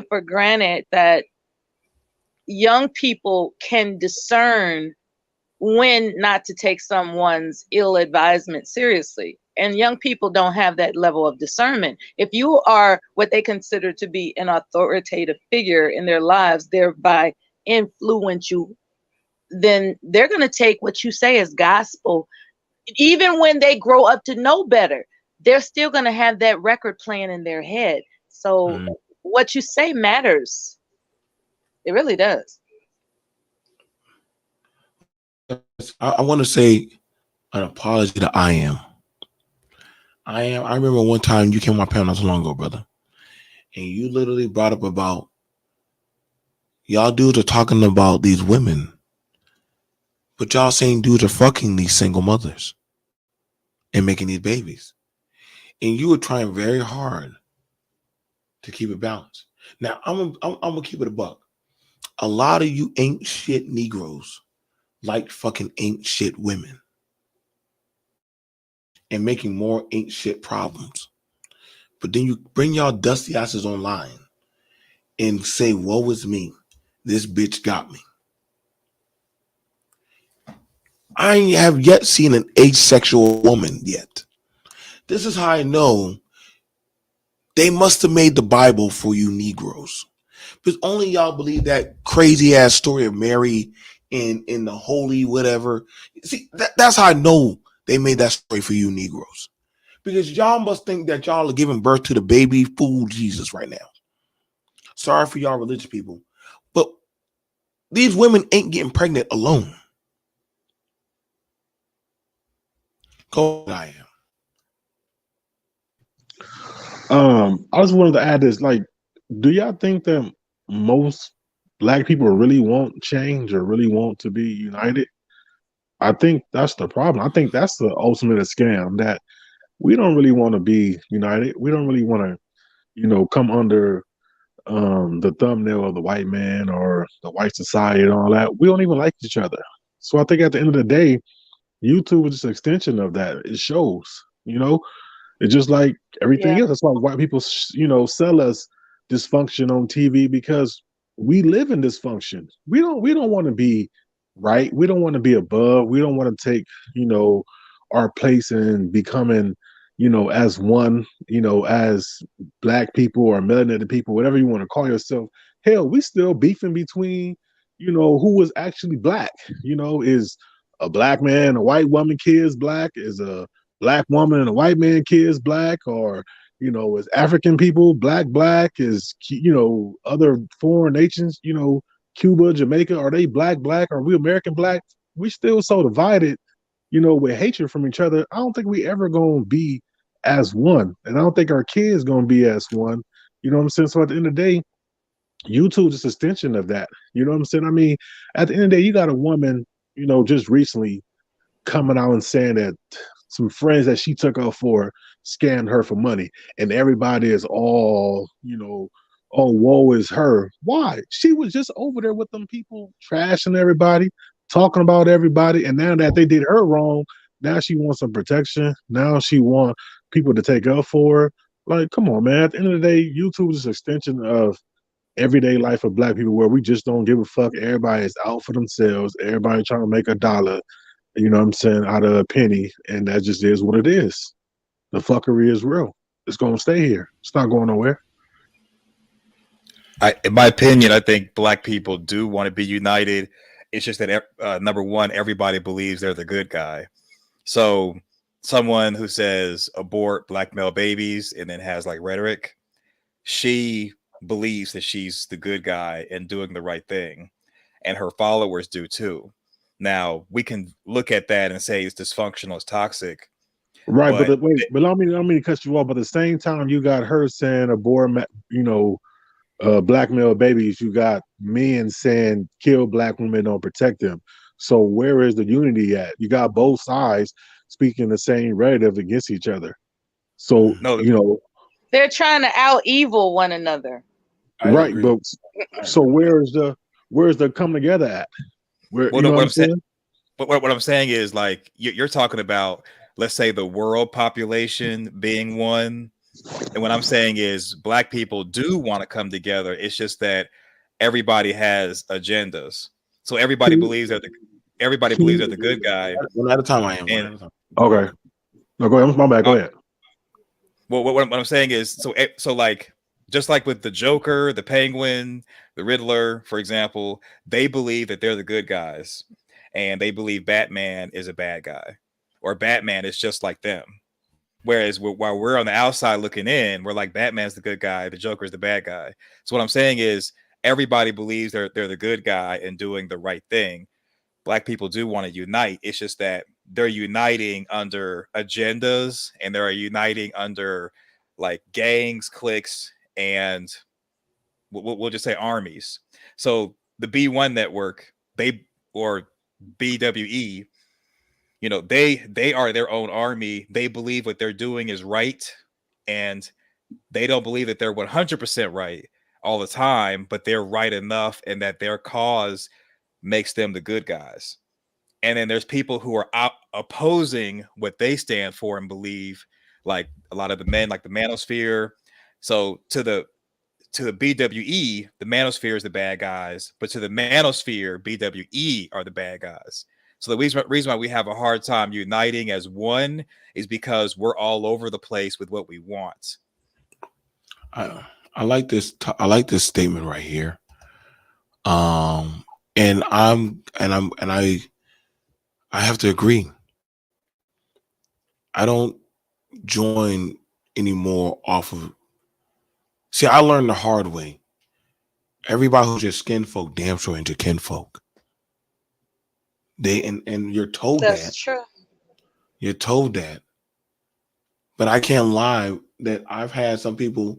for granted that young people can discern when not to take someone's ill advisement seriously. And young people don't have that level of discernment. If you are what they consider to be an authoritative figure in their lives, thereby influence you, then they're going to take what you say as gospel. Even when they grow up to know better, they're still going to have that record playing in their head. So what you say matters. It really does. I want to say an apology to I am. I remember one time you came on my panel not so long ago, brother, and you literally brought up about y'all dudes are talking about these women, but y'all saying dudes are fucking these single mothers and making these babies, and you were trying very hard to keep it balanced. Now I'm gonna keep it a buck. A lot of you ain't shit Negroes like fucking ain't shit women and making more ain't shit problems. But then you bring y'all dusty asses online and say, woe is me. This bitch got me. I have yet seen an asexual woman yet. This is how I know they must have made the Bible for you Negroes. Because only y'all believe that crazy ass story of Mary in the holy whatever. See, that's how I know they made that story for you Negroes. Because y'all must think that y'all are giving birth to the baby fool Jesus right now. Sorry for y'all religious people. But these women ain't getting pregnant alone. Go I am. I just wanted to add this. Like, do y'all think that most black people really want change or really want to be united? I think that's the problem. I think that's the ultimate scam, that we don't really want to be united. We don't really want to, come under the thumbnail of the white man or the white society and all that. We don't even like each other. So I think at the end of the day, YouTube is just an extension of that. It shows. It's just like everything else. That's why white people, sell us dysfunction on TV, because we live in dysfunction. We don't want to be right. We don't want to be above. We don't want to take, our place in becoming, as one, as black people or melanated people, whatever you want to call yourself. Hell, we still beefing between, who was actually black. Is a black man, a white woman kids black? Is a black woman and a white man kids black? Or is African people black? Is other foreign nations, Cuba, Jamaica, are they black? Are we American black? We still so divided, with hatred from each other. I don't think we ever gonna be as one, and I don't think our kids gonna be as one. You know what I'm saying? So at the end of the day, YouTube is an extension of that. You know what I'm saying? I mean, at the end of the day, you got a woman, just recently coming out and saying that some friends that she took up for scammed her for money, and everybody is all, oh, woe is her. Why? She was just over there with them people, trashing everybody, talking about everybody, and now that they did her wrong, now she wants some protection. Now she wants people to take up for her. Like, come on, man. At the end of the day, YouTube is an extension of everyday life of black people, where we just don't give a fuck. Everybody is out for themselves. Everybody trying to make a dollar, out of a penny. And that just is what it is. The fuckery is real. It's going to stay here. It's not going nowhere. In my opinion, I think black people do want to be united. It's just that, number one, everybody believes they're the good guy. So someone who says abort black male babies and then has like rhetoric, she believes that she's the good guy and doing the right thing. And her followers do too. Now, we can look at that and say it's dysfunctional, it's toxic. Right, but let me cut you off. But at the same time, you got her saying abort, black male babies. You got men saying kill black women, don't protect them. So where is the unity at? You got both sides speaking the same rhetoric against each other. So they're trying to out evil one another. Right, but so where's the come together at? What I'm saying is, like, you're talking about, let's say, the world population being one. And what I'm saying is black people do want to come together. It's just that everybody has agendas. So everybody believes that they're the good guy. One at a time, I am. Okay. No, go ahead. My bad. Go ahead. Well, what I'm saying is, so like, just like with the Joker, the Penguin, the Riddler, for example, they believe that they're the good guys, and they believe Batman is a bad guy, or Batman is just like them. Whereas while we're on the outside looking in, we're like, Batman's the good guy, the Joker's the bad guy. So what I'm saying is, everybody believes they're the good guy and doing the right thing. Black people do want to unite. It's just that they're uniting under agendas, and they're uniting under like gangs, cliques, and we'll just say armies. So the B1 network, or BWE, they are their own army. They believe what they're doing is right, and they don't believe that they're 100% right all the time, but they're right enough, and that their cause makes them the good guys. And then there's people who are opposing what they stand for and believe, like a lot of the men, like the manosphere. So to the BWE, the manosphere is the bad guys, but to the manosphere, BWE are the bad guys. So the reason why we have a hard time uniting as one is because we're all over the place with what we want. I like this. I like this statement right here. And I have to agree. I don't join anymore off of. See, I learned the hard way. Everybody who's just skin folk, damn sure into kinfolk. And you're told That's that. true. You're told that. But I can't lie that I've had some people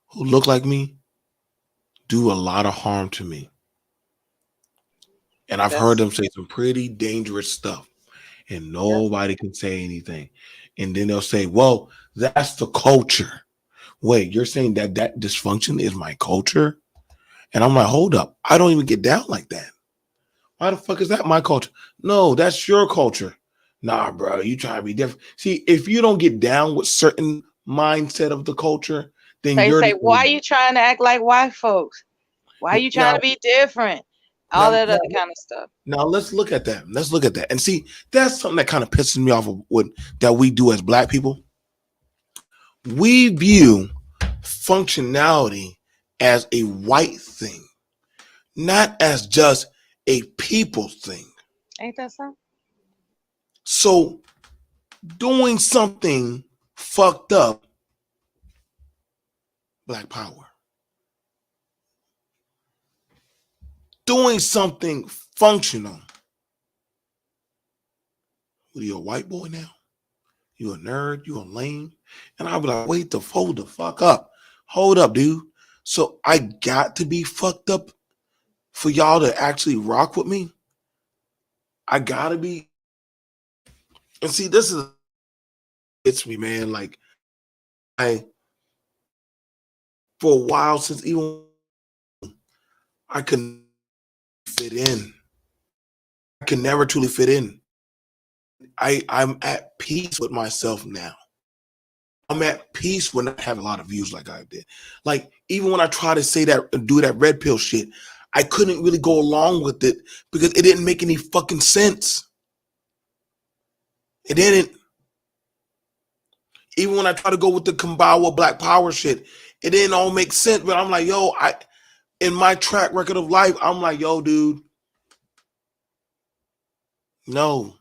who look like me do a lot of harm to me. And I've heard them say some pretty dangerous stuff, and nobody can say anything. And then they'll say, well, that's the culture. Wait, you're saying that dysfunction is my culture? And I'm like, hold up. I don't even get down like that. Why the fuck is that my culture? No, that's your culture. Nah, bro, you trying to be different. See, if you don't get down with certain mindset of the culture, then They you're say, why are you trying to act like white folks? Why are you trying to be different? All that other kind of stuff. Now let's look at that. Let's look at that. And see, that's something that kind of pisses me off of what that we do as black people. We view functionality as a white thing, not as just a people thing. Ain't that so? So doing something fucked up, black power. Doing something functional. What are you, a white boy now? You a nerd? You a lame? And I'll be like, wait, hold the fuck up. Hold up, dude. So I got to be fucked up for y'all to actually rock with me? I gotta be. And see, this is, it's me, man. Like, for a while, since even I couldn't fit in. I can never truly fit in. I'm at peace with myself now. I'm at peace when I have a lot of views like I did. Like, even when I try to say that, do that red pill shit, I couldn't really go along with it because it didn't make any fucking sense. It didn't. Even when I try to go with the Kambawa Black Power shit, it didn't all make sense. But I'm like, yo, in my track record of life, I'm like, yo, dude, no.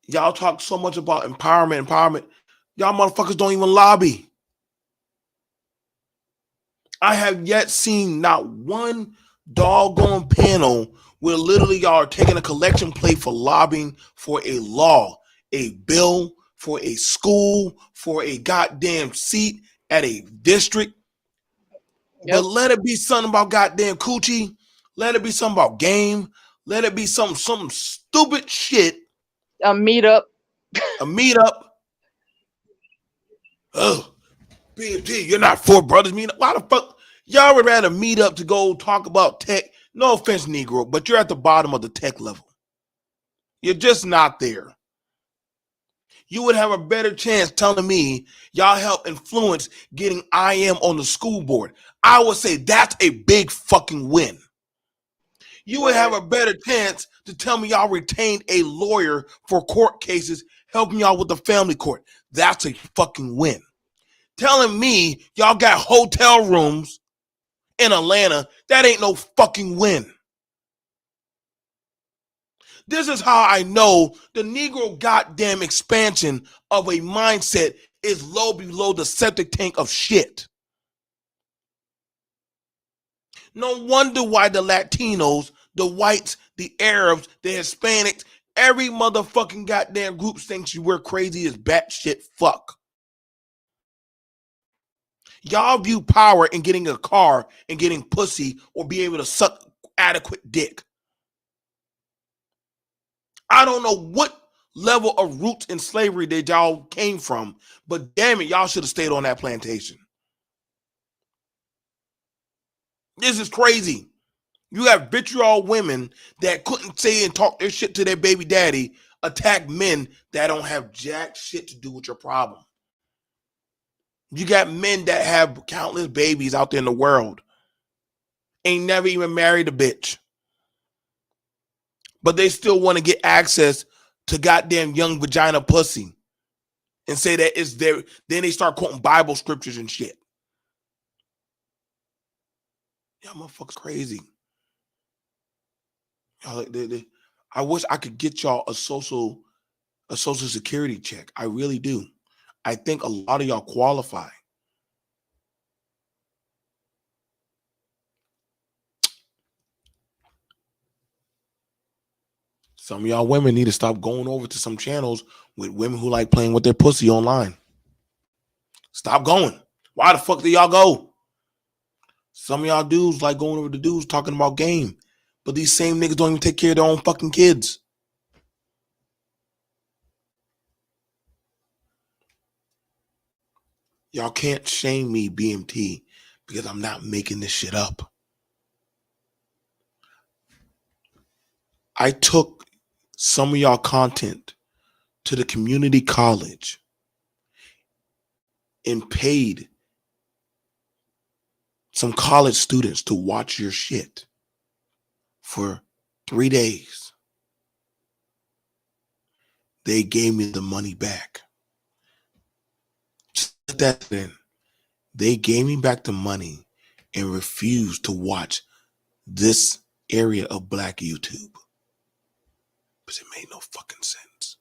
Y'all talk so much about empowerment. Y'all motherfuckers don't even lobby. I have yet seen not one doggone panel where literally y'all are taking a collection plate for lobbying for a law, a bill, for a school, for a goddamn seat at a district. Yep. But let it be something about goddamn coochie. Let it be something about game. Let it be some stupid shit. A meetup. Oh, BMT, you're not for brothers meetup. Why the fuck? Y'all would rather meet up to go talk about tech. No offense, Negro, but you're at the bottom of the tech level. You're just not there. You would have a better chance telling me y'all help influence getting IM on the school board. I would say that's a big fucking win. You would have a better chance to tell me y'all retained a lawyer for court cases helping y'all with the family court. That's a fucking win. Telling me y'all got hotel rooms in Atlanta, that ain't no fucking win. This is how I know the Negro goddamn expansion of a mindset is low below the septic tank of shit. No wonder why the Latinos, the whites, the Arabs, the Hispanics, every motherfucking goddamn group thinks you were crazy as batshit fuck. Y'all view power in getting a car and getting pussy or be able to suck adequate dick. I don't know what level of roots in slavery that y'all came from, but damn it, y'all should have stayed on that plantation. This is crazy. You have vitriol women that couldn't say and talk their shit to their baby daddy, attack men that don't have jack shit to do with your problem. You got men that have countless babies out there in the world, ain't never even married a bitch, but they still want to get access to goddamn young vagina pussy and say that it's their. Then they start quoting Bible scriptures and shit. Y'all motherfuckers crazy. Y'all, I wish I could get y'all a social security check. I really do. I think a lot of y'all qualify. Some of y'all women need to stop going over to some channels with women who like playing with their pussy online. Stop going. Why the fuck do y'all go? Some of y'all dudes like going over to dudes talking about game, but these same niggas don't even take care of their own fucking kids. Y'all can't shame me, BMT, because I'm not making this shit up. I took some of y'all content to the community college and paid some college students to watch your shit for 3 days. They gave me the money back. Just that then. They gave me back the money and refused to watch this area of black YouTube. Because it made no fucking sense.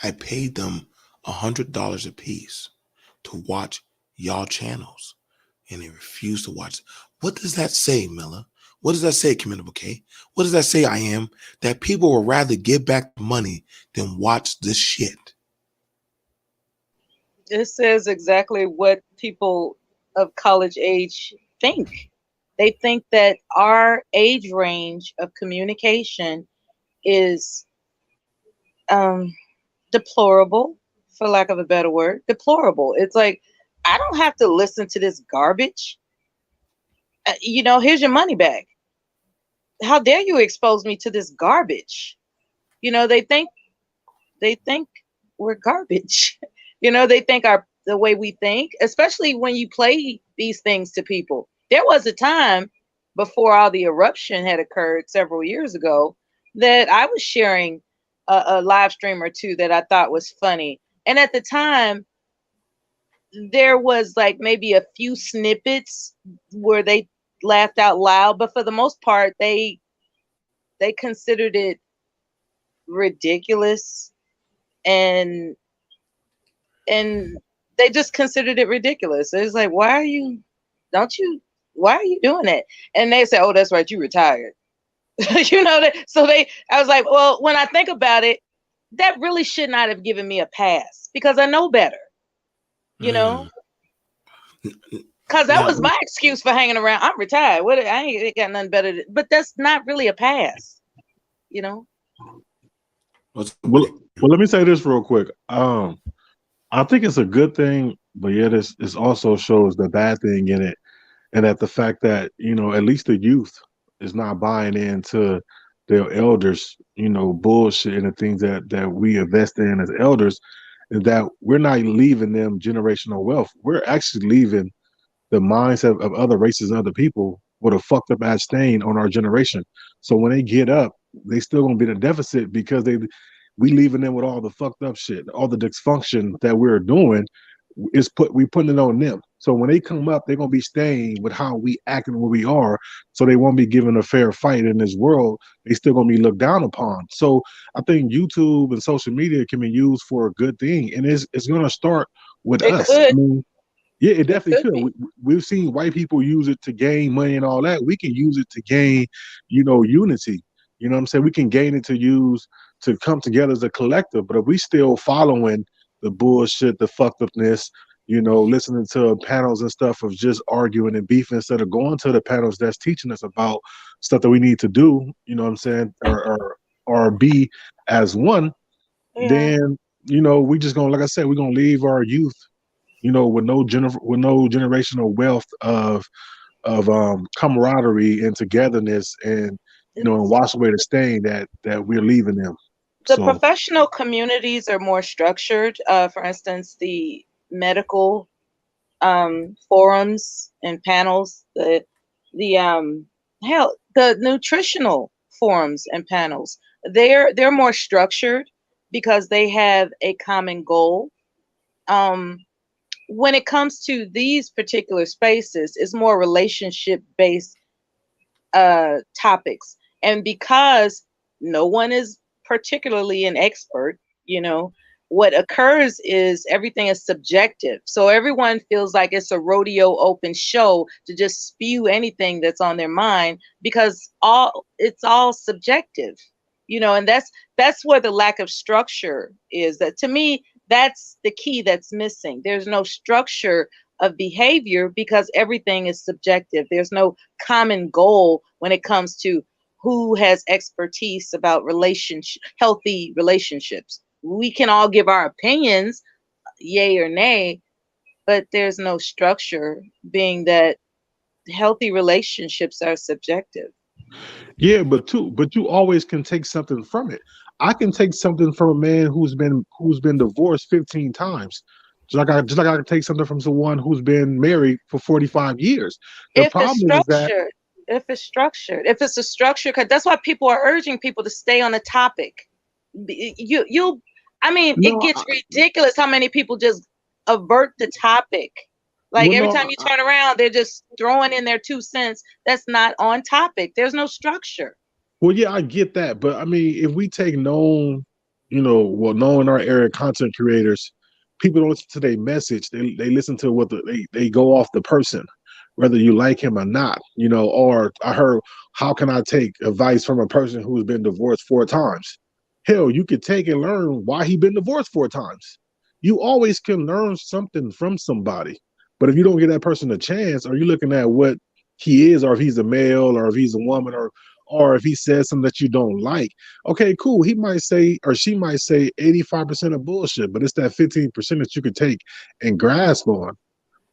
I paid them $100 a piece to watch y'all channels, and they refused to watch. What does that say, Miller? What does that say, Commendable K? What does that say, I am? That people would rather give back the money than watch this shit. It says exactly what people of college age think. They think that our age range of communication is deplorable, for lack of a better word. Deplorable. It's like, I don't have to listen to this garbage. Here's your money back. How dare you expose me to this garbage? They think we're garbage. They think the way we think, especially when you play these things to people. There was a time before all the eruption had occurred several years ago that I was sharing a live stream or two that I thought was funny. And at the time, there was like maybe a few snippets where they laughed out loud, but for the most part, they considered it ridiculous, and they just considered it ridiculous. It's like, why are you doing that? And they say, oh, that's right, you retired. I was like, well, when I think about it, that really should not have given me a pass, because I know better, because that was my excuse for hanging around. I'm retired. I ain't got nothing better but that's not really a pass, Well, let me say this real quick. I think it's a good thing, but yet it also shows the bad thing in it, and that the fact that at least the youth is not buying into their elders, bullshit and the things that we invest in as elders, is that we're not leaving them generational wealth. We're actually leaving the mindset of other races and other people with a fucked up ass stain on our generation. So when they get up, they still gonna be in a deficit because we leaving them with all the fucked up shit, all the dysfunction that we're doing we putting it on them. So when they come up, they're gonna be staying with how we acting where we are, so they won't be given a fair fight in this world. They still gonna be looked down upon. So I think YouTube and social media can be used for a good thing, and it's gonna start with It us. I could. mean, yeah, it It definitely could could. be. We've seen white people use it to gain money and all that. We can use it to gain, unity. You know what I'm saying? We can gain it to use to come together as a collective. But if we still following the bullshit, the fucked upness, listening to panels and stuff of just arguing and beefing instead of going to the panels that's teaching us about stuff that we need to do, you know what I'm saying, or be as one, Yeah. then we just gonna, like I said, we're gonna leave our youth with no generational wealth of camaraderie and togetherness, and wash away the stain that we're leaving them. The So professional communities are more structured. For instance, the medical forums and panels, the nutritional forums and panels, they're more structured because they have a common goal. Um, when it comes to these particular spaces, it's more relationship based topics, and because no one is particularly an expert, what occurs is everything is subjective, so everyone feels like it's a rodeo open show to just spew anything that's on their mind, because it's all subjective, and that's where the lack of structure is. That, to me, that's the key that's missing. There's no structure of behavior because everything is subjective. There's no common goal when it comes to who has expertise about healthy relationships. We can all give our opinions, yay or nay, but there's no structure, being that healthy relationships are subjective. yeah, but you always can take something from it. I can take something from a man who's been divorced 15 times. Just like I can take something from someone who's been married for 45 years. The If it's problem is that structured, if it's a structure, because that's why people are urging people to stay on the topic. You'll, I mean, it no, gets ridiculous how many people just avert the topic. Like well, every no, time you turn around, they're just throwing in their 2 cents. That's not on topic. There's no structure. well, yeah, I get that, but I mean, if we take known in our area content creators, people don't listen to their message. They listen to what they go off the person, whether you like him or not. Or I heard, how can I take advice from a person who's been divorced 4 times? Hell, you could take and learn why he been divorced 4 times. You always can learn something from somebody, but if you don't give that person a chance, or you looking at what he is, or if he's a male, or if he's a woman, or if he says something that you don't like, okay, cool. He might say, or she might say 85% of bullshit, but it's that 15% that you could take and grasp on.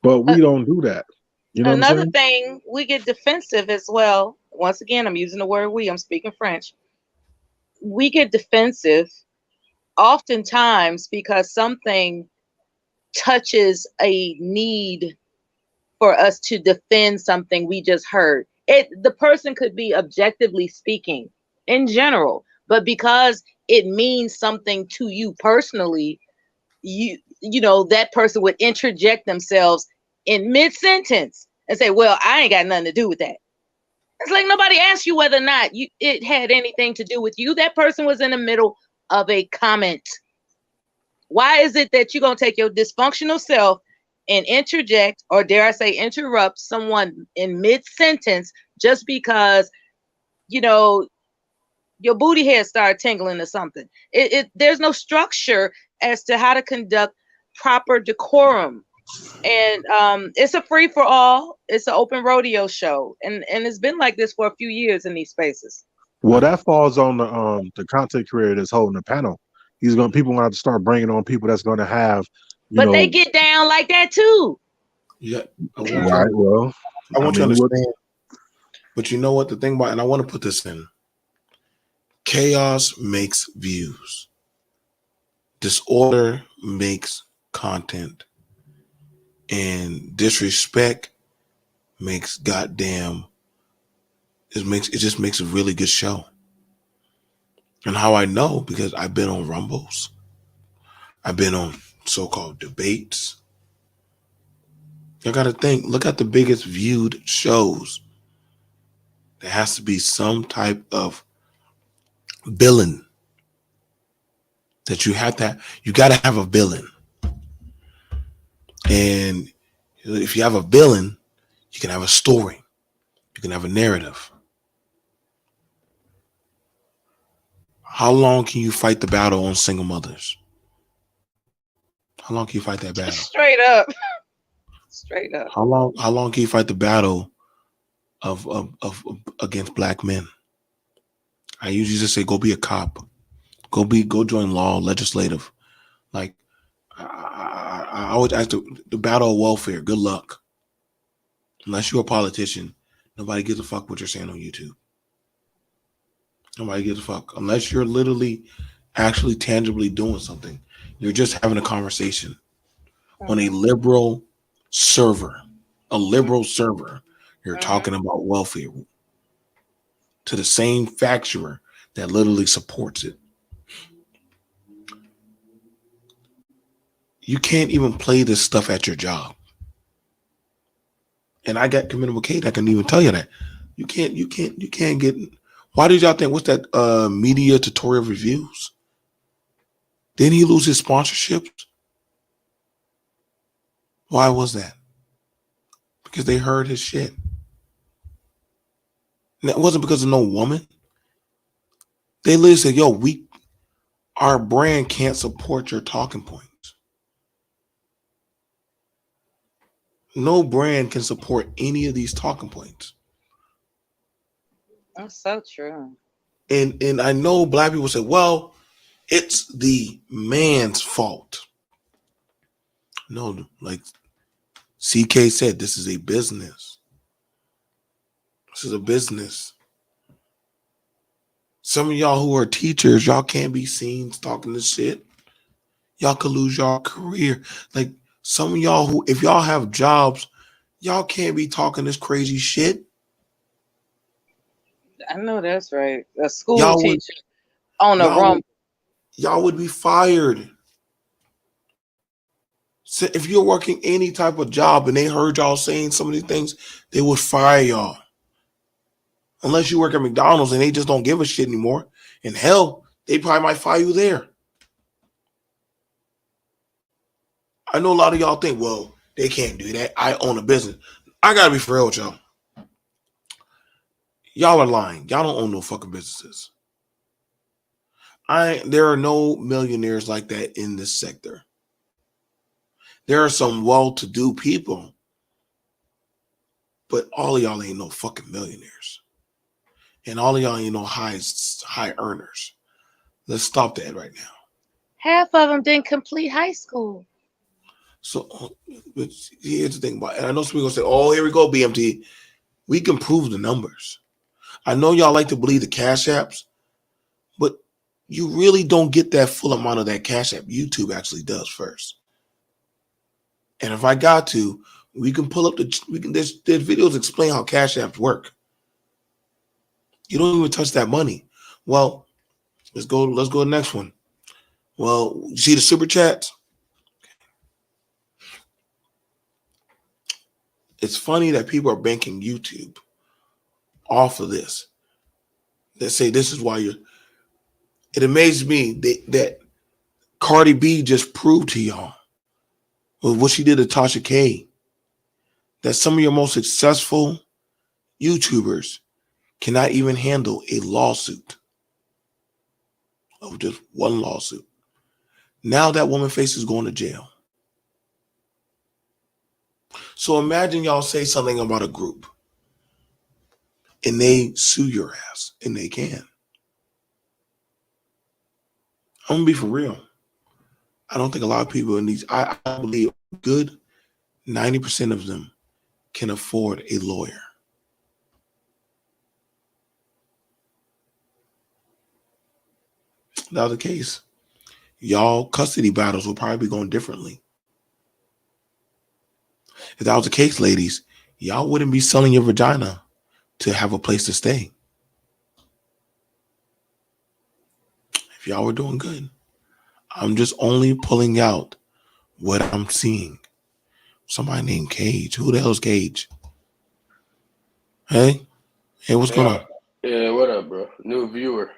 But Uh, we don't do that. You know what I'm Another saying? thing, we get defensive as well. Once again, I'm using the word we, I'm speaking French. We get defensive oftentimes because something touches a need for us to defend something we just heard. The person could be objectively speaking in general, but because it means something to you personally, that person would interject themselves in mid-sentence and say, well, I ain't got nothing to do with that. It's like nobody asked you whether or not it had anything to do with you. That person was in the middle of a comment. Why is it that you're going to take your dysfunctional self and interject, or dare I say interrupt someone in mid-sentence just because, your booty hair started tingling or something? There's no structure as to how to conduct proper decorum. And it's a free for all. It's an open rodeo show, and it's been like this for a few years in these spaces. Well, that falls on the content creator that's holding the panel. People gonna have to start bringing on people that's gonna have, But they get down like that too. Yeah, right. Well, I want you to mean, understand. But you know what the thing about, and I want to put this in: chaos makes views, disorder makes content, and disrespect makes goddamn it just makes a really good show. And how I know, because I've been on Rumbles, I've been on so-called debates. You got to think, look at the biggest viewed shows. There has to be some type of villain that you got to have a villain. And if you have a villain, you can have a story. You can have a narrative. How long can you fight the battle on single mothers? How long can you fight that battle? Straight up. Straight up. How long can you fight the battle of against black men? I usually just say, go be a cop. Go join law, legislative. Like I always ask the battle of welfare. Good luck. Unless you're a politician, nobody gives a fuck what you're saying on YouTube. Nobody gives a fuck. Unless you're literally actually tangibly doing something. You're just having a conversation on a liberal server. You're talking about welfare to the same facturer that literally supports it. You can't even play this stuff at your job. And I got committed with Kate. I can even tell you that. You can't get. Why did y'all think, what's that media tutorial reviews? Didn't he lose his sponsorships? Why was that? Because they heard his shit. And it wasn't because of no woman. They literally said, yo, our brand can't support your talking points. No brand can support any of these talking points. That's so true. And I know black people say, well, it's the man's fault. No, like CK said, this is a business. This is a business. Some of y'all who are teachers, y'all can't be seen talking this shit. Y'all could lose your career. Like some of y'all who, if y'all have jobs, y'all can't be talking this crazy shit. I know that's right. A school Y'all teacher on a Rumble. Y'all would be fired. So if you're working any type of job and they heard y'all saying some of these things, they would fire y'all. Unless you work at McDonald's and they just don't give a shit anymore. And hell, they probably might fire you there. I know a lot of y'all think, well, they can't do that. I own a business. I gotta be for real with y'all. Y'all are lying. Y'all don't own no fucking businesses. There are no millionaires like that in this sector. There are some well-to-do people, but all of y'all ain't no fucking millionaires. And all of y'all ain't no high earners. Let's stop that right now. Half of them didn't complete high school. So but here's the thing about it. And I know some people say, oh, here we go, BMT. We can prove the numbers. I know y'all like to believe the cash apps, but you really don't get that full amount of that cash app. YouTube actually does first. And if I got to, we can pull up there's videos explain how cash apps work. You don't even touch that money. Well, let's go to the next one. Well, you see the super chats? It's funny that people are banking YouTube off of this. They say this is why it amazes me that Cardi B just proved to y'all with what she did to Tasha K that some of your most successful YouTubers cannot even handle a lawsuit of just one lawsuit. Now that woman faces going to jail. So imagine y'all say something about a group and they sue your ass, and they can. I'm gonna be for real. I don't think a lot of people in these, I believe good 90% of them can afford a lawyer. If that was the case, y'all custody battles would probably be going differently. If that was the case, ladies, y'all wouldn't be selling your vagina to have a place to stay. If y'all were doing good, I'm just only pulling out what I'm seeing. Somebody named Cage. Who the hell's Cage? Hey, what's going on? Yeah, what up, bro? New viewer.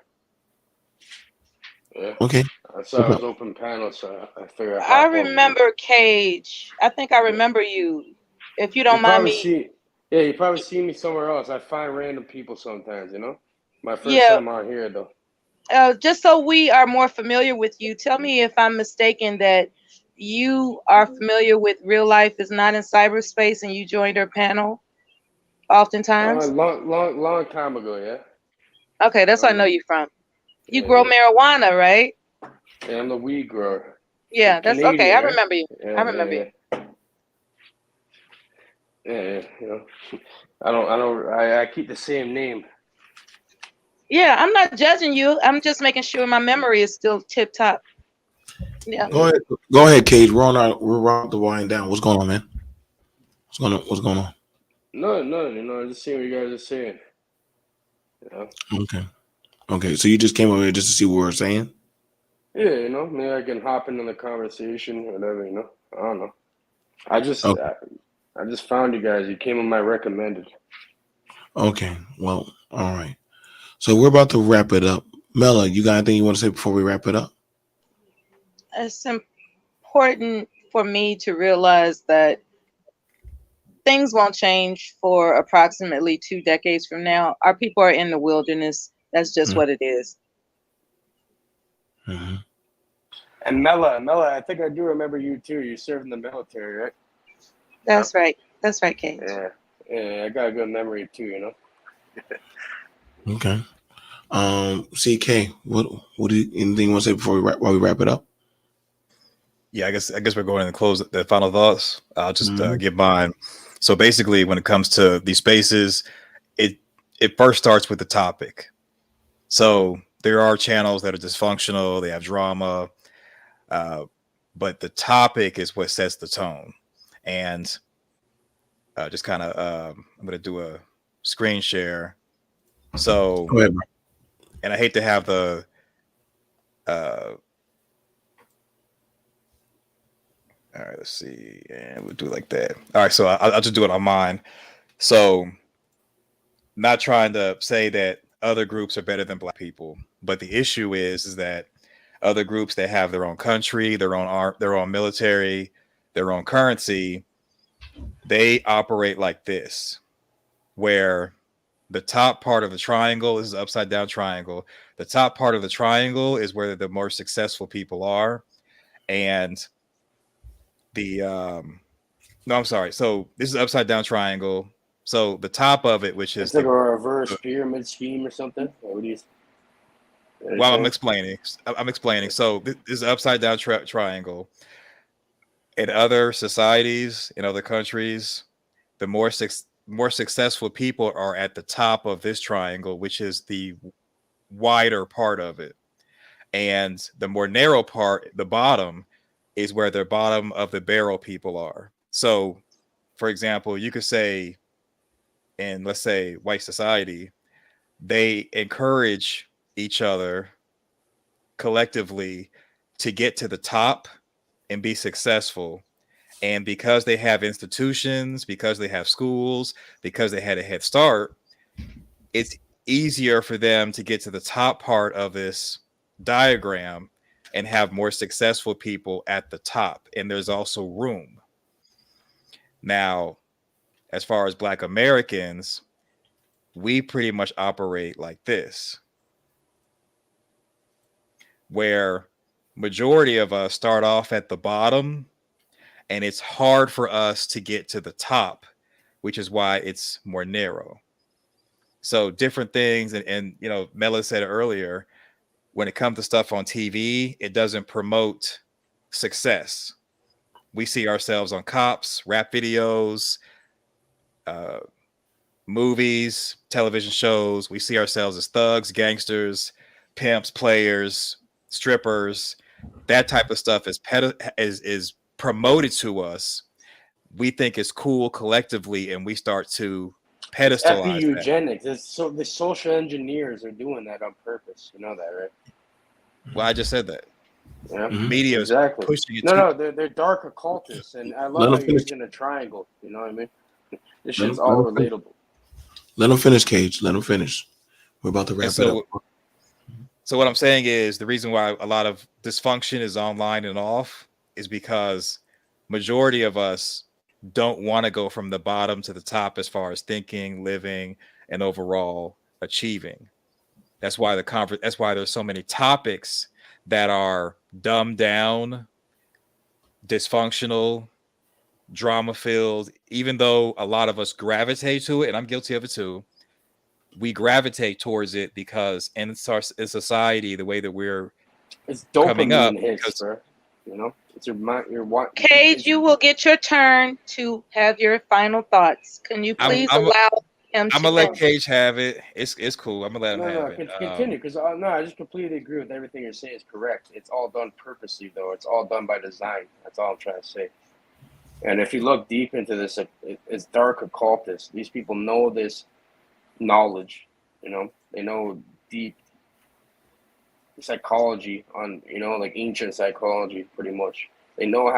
Yeah. Okay. I saw it was open panel, so I figured I remember Cage. I think I remember you. If you don't mind me. You probably see me somewhere else. I find random people sometimes, you know? My first time out here, though. Just so we are more familiar with you, tell me if I'm mistaken that you are familiar with Real Life is Not in Cyberspace and you joined our panel oftentimes? Long time ago, yeah. Okay, that's where I know you from. You grow marijuana, right? Yeah, I'm the weed grower. Yeah, that's Canadian, okay. I right? remember you. Yeah, I remember you. Yeah, you know. I keep the same name. Yeah, I'm not judging you. I'm just making sure my memory is still tip top. Yeah. Go ahead, Cage. We're on the wind down. What's going on, man? What's going on? No, you know, just seeing what you guys are saying. You know? Okay. So you just came over here just to see what we're saying? Yeah, you know, maybe I can hop into the conversation or whatever, you know. I don't know. I just found you guys. You came on my recommended. Okay. Well, all right. So we're about to wrap it up. Mela, you got anything you want to say before we wrap it up? It's important for me to realize that things won't change for approximately 2 decades from now. Our people are in the wilderness. That's just what it is. Mm-hmm. And Mela, I think I do remember you too. You served in the military, right? That's right. That's right, Cage. Yeah, I got a good memory too, you know. Okay. CK, what do you, anything you want to say before while we wrap it up? Yeah, I guess we're going to close the final thoughts. I'll just give mine. So basically, when it comes to these spaces, it first starts with the topic. So there are channels that are dysfunctional, they have drama, but the topic is what sets the tone. And just kind of, I'm going to do a screen share. So, go ahead, bro. And I hate to have the all right, let's see. And we'll do it like that. All right, so I'll just do it on mine. So, not trying to say that other groups are better than Black people, but the issue is that other groups that have their own country, their own art, their own military, their own currency, they operate like this, where the top part of the triangle is an upside down triangle. The top part of the triangle is where the more successful people are, and the no, I'm sorry. So this is upside down triangle. So the top of it, which is it's like a reverse pyramid scheme or something. What do you? Well, I'm explaining. So this is an upside down triangle. In other societies, in other countries, the more successful people are at the top of this triangle, which is the wider part of it, and the more narrow part, the bottom, is where the bottom of the barrel people are. So, for example, you could say, in let's say white society, they encourage each other collectively to get to the top and be successful. And because they have institutions, because they have schools, because they had a head start, it's easier for them to get to the top part of this diagram and have more successful people at the top. And there's also room. Now, as far as Black Americans, we pretty much operate like this, where majority of us start off at the bottom, and it's hard for us to get to the top, which is why it's more narrow. So different things, and you know, Mela said earlier, when it comes to stuff on TV, it doesn't promote success. We see ourselves on cops, rap videos, movies, television shows. We see ourselves as thugs, gangsters, pimps, players, strippers. That type of stuff is promoted to us. We think it's cool collectively, and we start to It's pedestalize that. eugenics. It's so the social engineers are doing that on purpose. You know that, right? Well, I just said that. Yeah, Media is exactly. pushing it. No, they're dark occultists, and I love how you're using a triangle. You know what I mean? This shit's all relatable. Let him finish, Cage. Let him finish. We're about to wrap it up. So what I'm saying is the reason why a lot of dysfunction is online and off is because majority of us don't want to go from the bottom to the top as far as thinking, living, and overall achieving. That's why that's why there's so many topics that are dumbed down, dysfunctional, drama filled, even though a lot of us gravitate to it, and I'm guilty of it too. We gravitate towards it because in society, the way that we're coming up, hits, bro. You know, it's your Cage, you will get your turn to have your final thoughts. Can you please allow him? I'm gonna let Cage have it. It's cool. I'm gonna let him have it. Continue, because I just completely agree with everything you're saying. Is correct. It's all done purposely, though. It's all done by design. That's all I'm trying to say. And if you look deep into this, it's dark occultists. These people know this knowledge. You know, they know deep psychology on, you know, like ancient psychology, pretty much. They know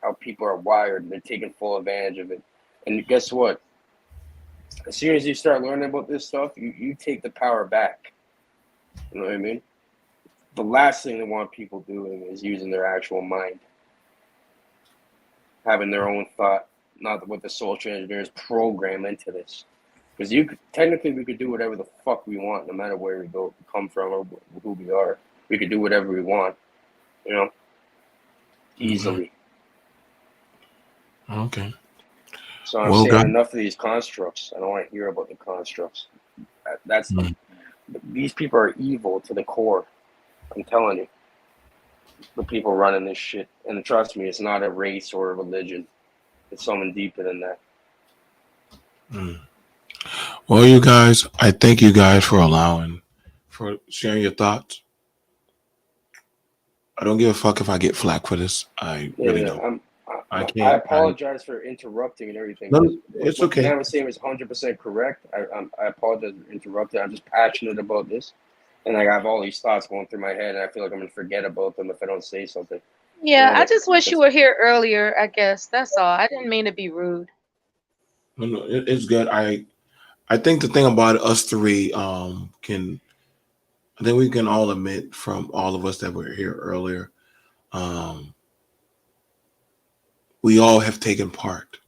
how people are wired. They're taking full advantage of it. And guess what? As soon as you start learning about this stuff, you take the power back. You know what I mean? The last thing they want people doing is using their actual mind, having their own thought, not what the social engineers program into this. Because technically we could do whatever the fuck we want, no matter where we come from or who we are. We could do whatever we want, you know, easily. Okay. So I'm saying enough of these constructs. I don't want to hear about the constructs. These people are evil to the core. I'm telling you. The people running this shit. And trust me, it's not a race or a religion. It's something deeper than that. Well, you guys, I thank you guys for sharing your thoughts. I don't give a fuck if I get flack for this. I really don't. I apologize for interrupting and everything. No, it's okay. What I was saying was 100% correct. I apologize for interrupting. I'm just passionate about this. And I have all these thoughts going through my head, and I feel like I'm going to forget about them if I don't say something. Yeah, I just wish you were here earlier, I guess. That's all. I didn't mean to be rude. No, it's good. I think the thing about us three I think we can all admit from all of us that were here earlier, we all have taken part,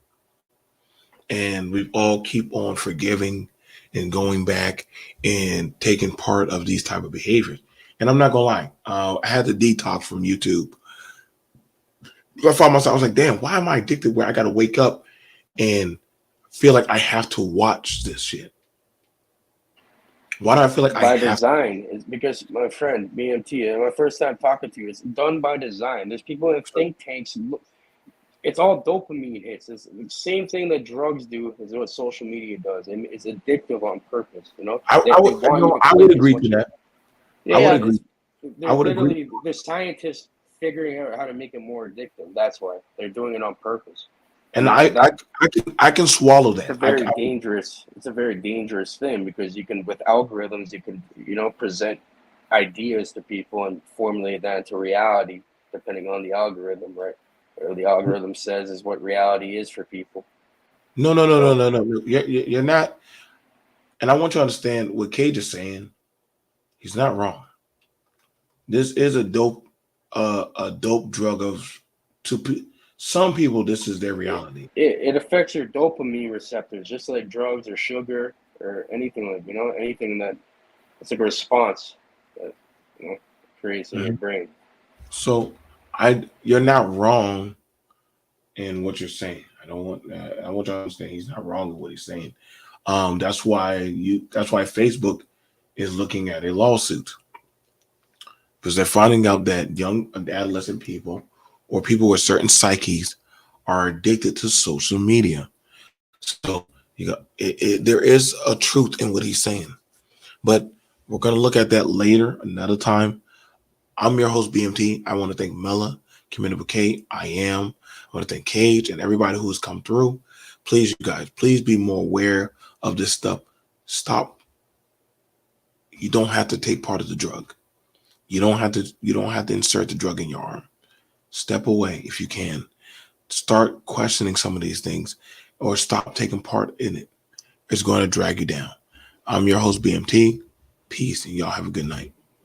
and we all keep on forgiving and going back and taking part of these type of behaviors. And I'm not gonna lie, I had to detox from YouTube. I found myself, I was like, damn, why am I addicted where I gotta wake up and feel like I have to watch this shit? Why do I feel like by design? It's because, my friend BMT, and my first time talking to you, it's done by design. There's people in think tanks. It's all dopamine hits. It's the same thing that drugs do is what social media does. And it's addictive on purpose. You know, I would agree to that. Yeah, I would agree. I would agree. There's scientists figuring out how to make it more addictive. That's why they're doing it on purpose. And I can swallow that. It's a very dangerous thing because you can, with algorithms, you can, you know, present ideas to people and formulate that into reality depending on the algorithm, right? Or the algorithm says is what reality is for people. No. You're not. And I want you to understand what Cage is saying. He's not wrong. This is a dope drug to some people. This is their reality. It affects your dopamine receptors, just like drugs or sugar or anything like, you know, anything that it's like a response that, you know, creates in your brain. So you're not wrong in what you're saying. I want you to understand he's not wrong in what he's saying. That's why Facebook is looking at a lawsuit, because they're finding out that young adolescent people or people with certain psyches are addicted to social media. So there is a truth in what he's saying, but we're going to look at that later, another time. I'm your host, BMT. I want to thank Mela, Community K. I want to thank Cage and everybody who has come through. Please, you guys, please be more aware of this stuff, stop. You don't have to take part of the drug. You don't have to insert the drug in your arm. Step away if you can. Start questioning some of these things or stop taking part in it. It's going to drag you down. I'm your host, BMT. Peace, and y'all have a good night.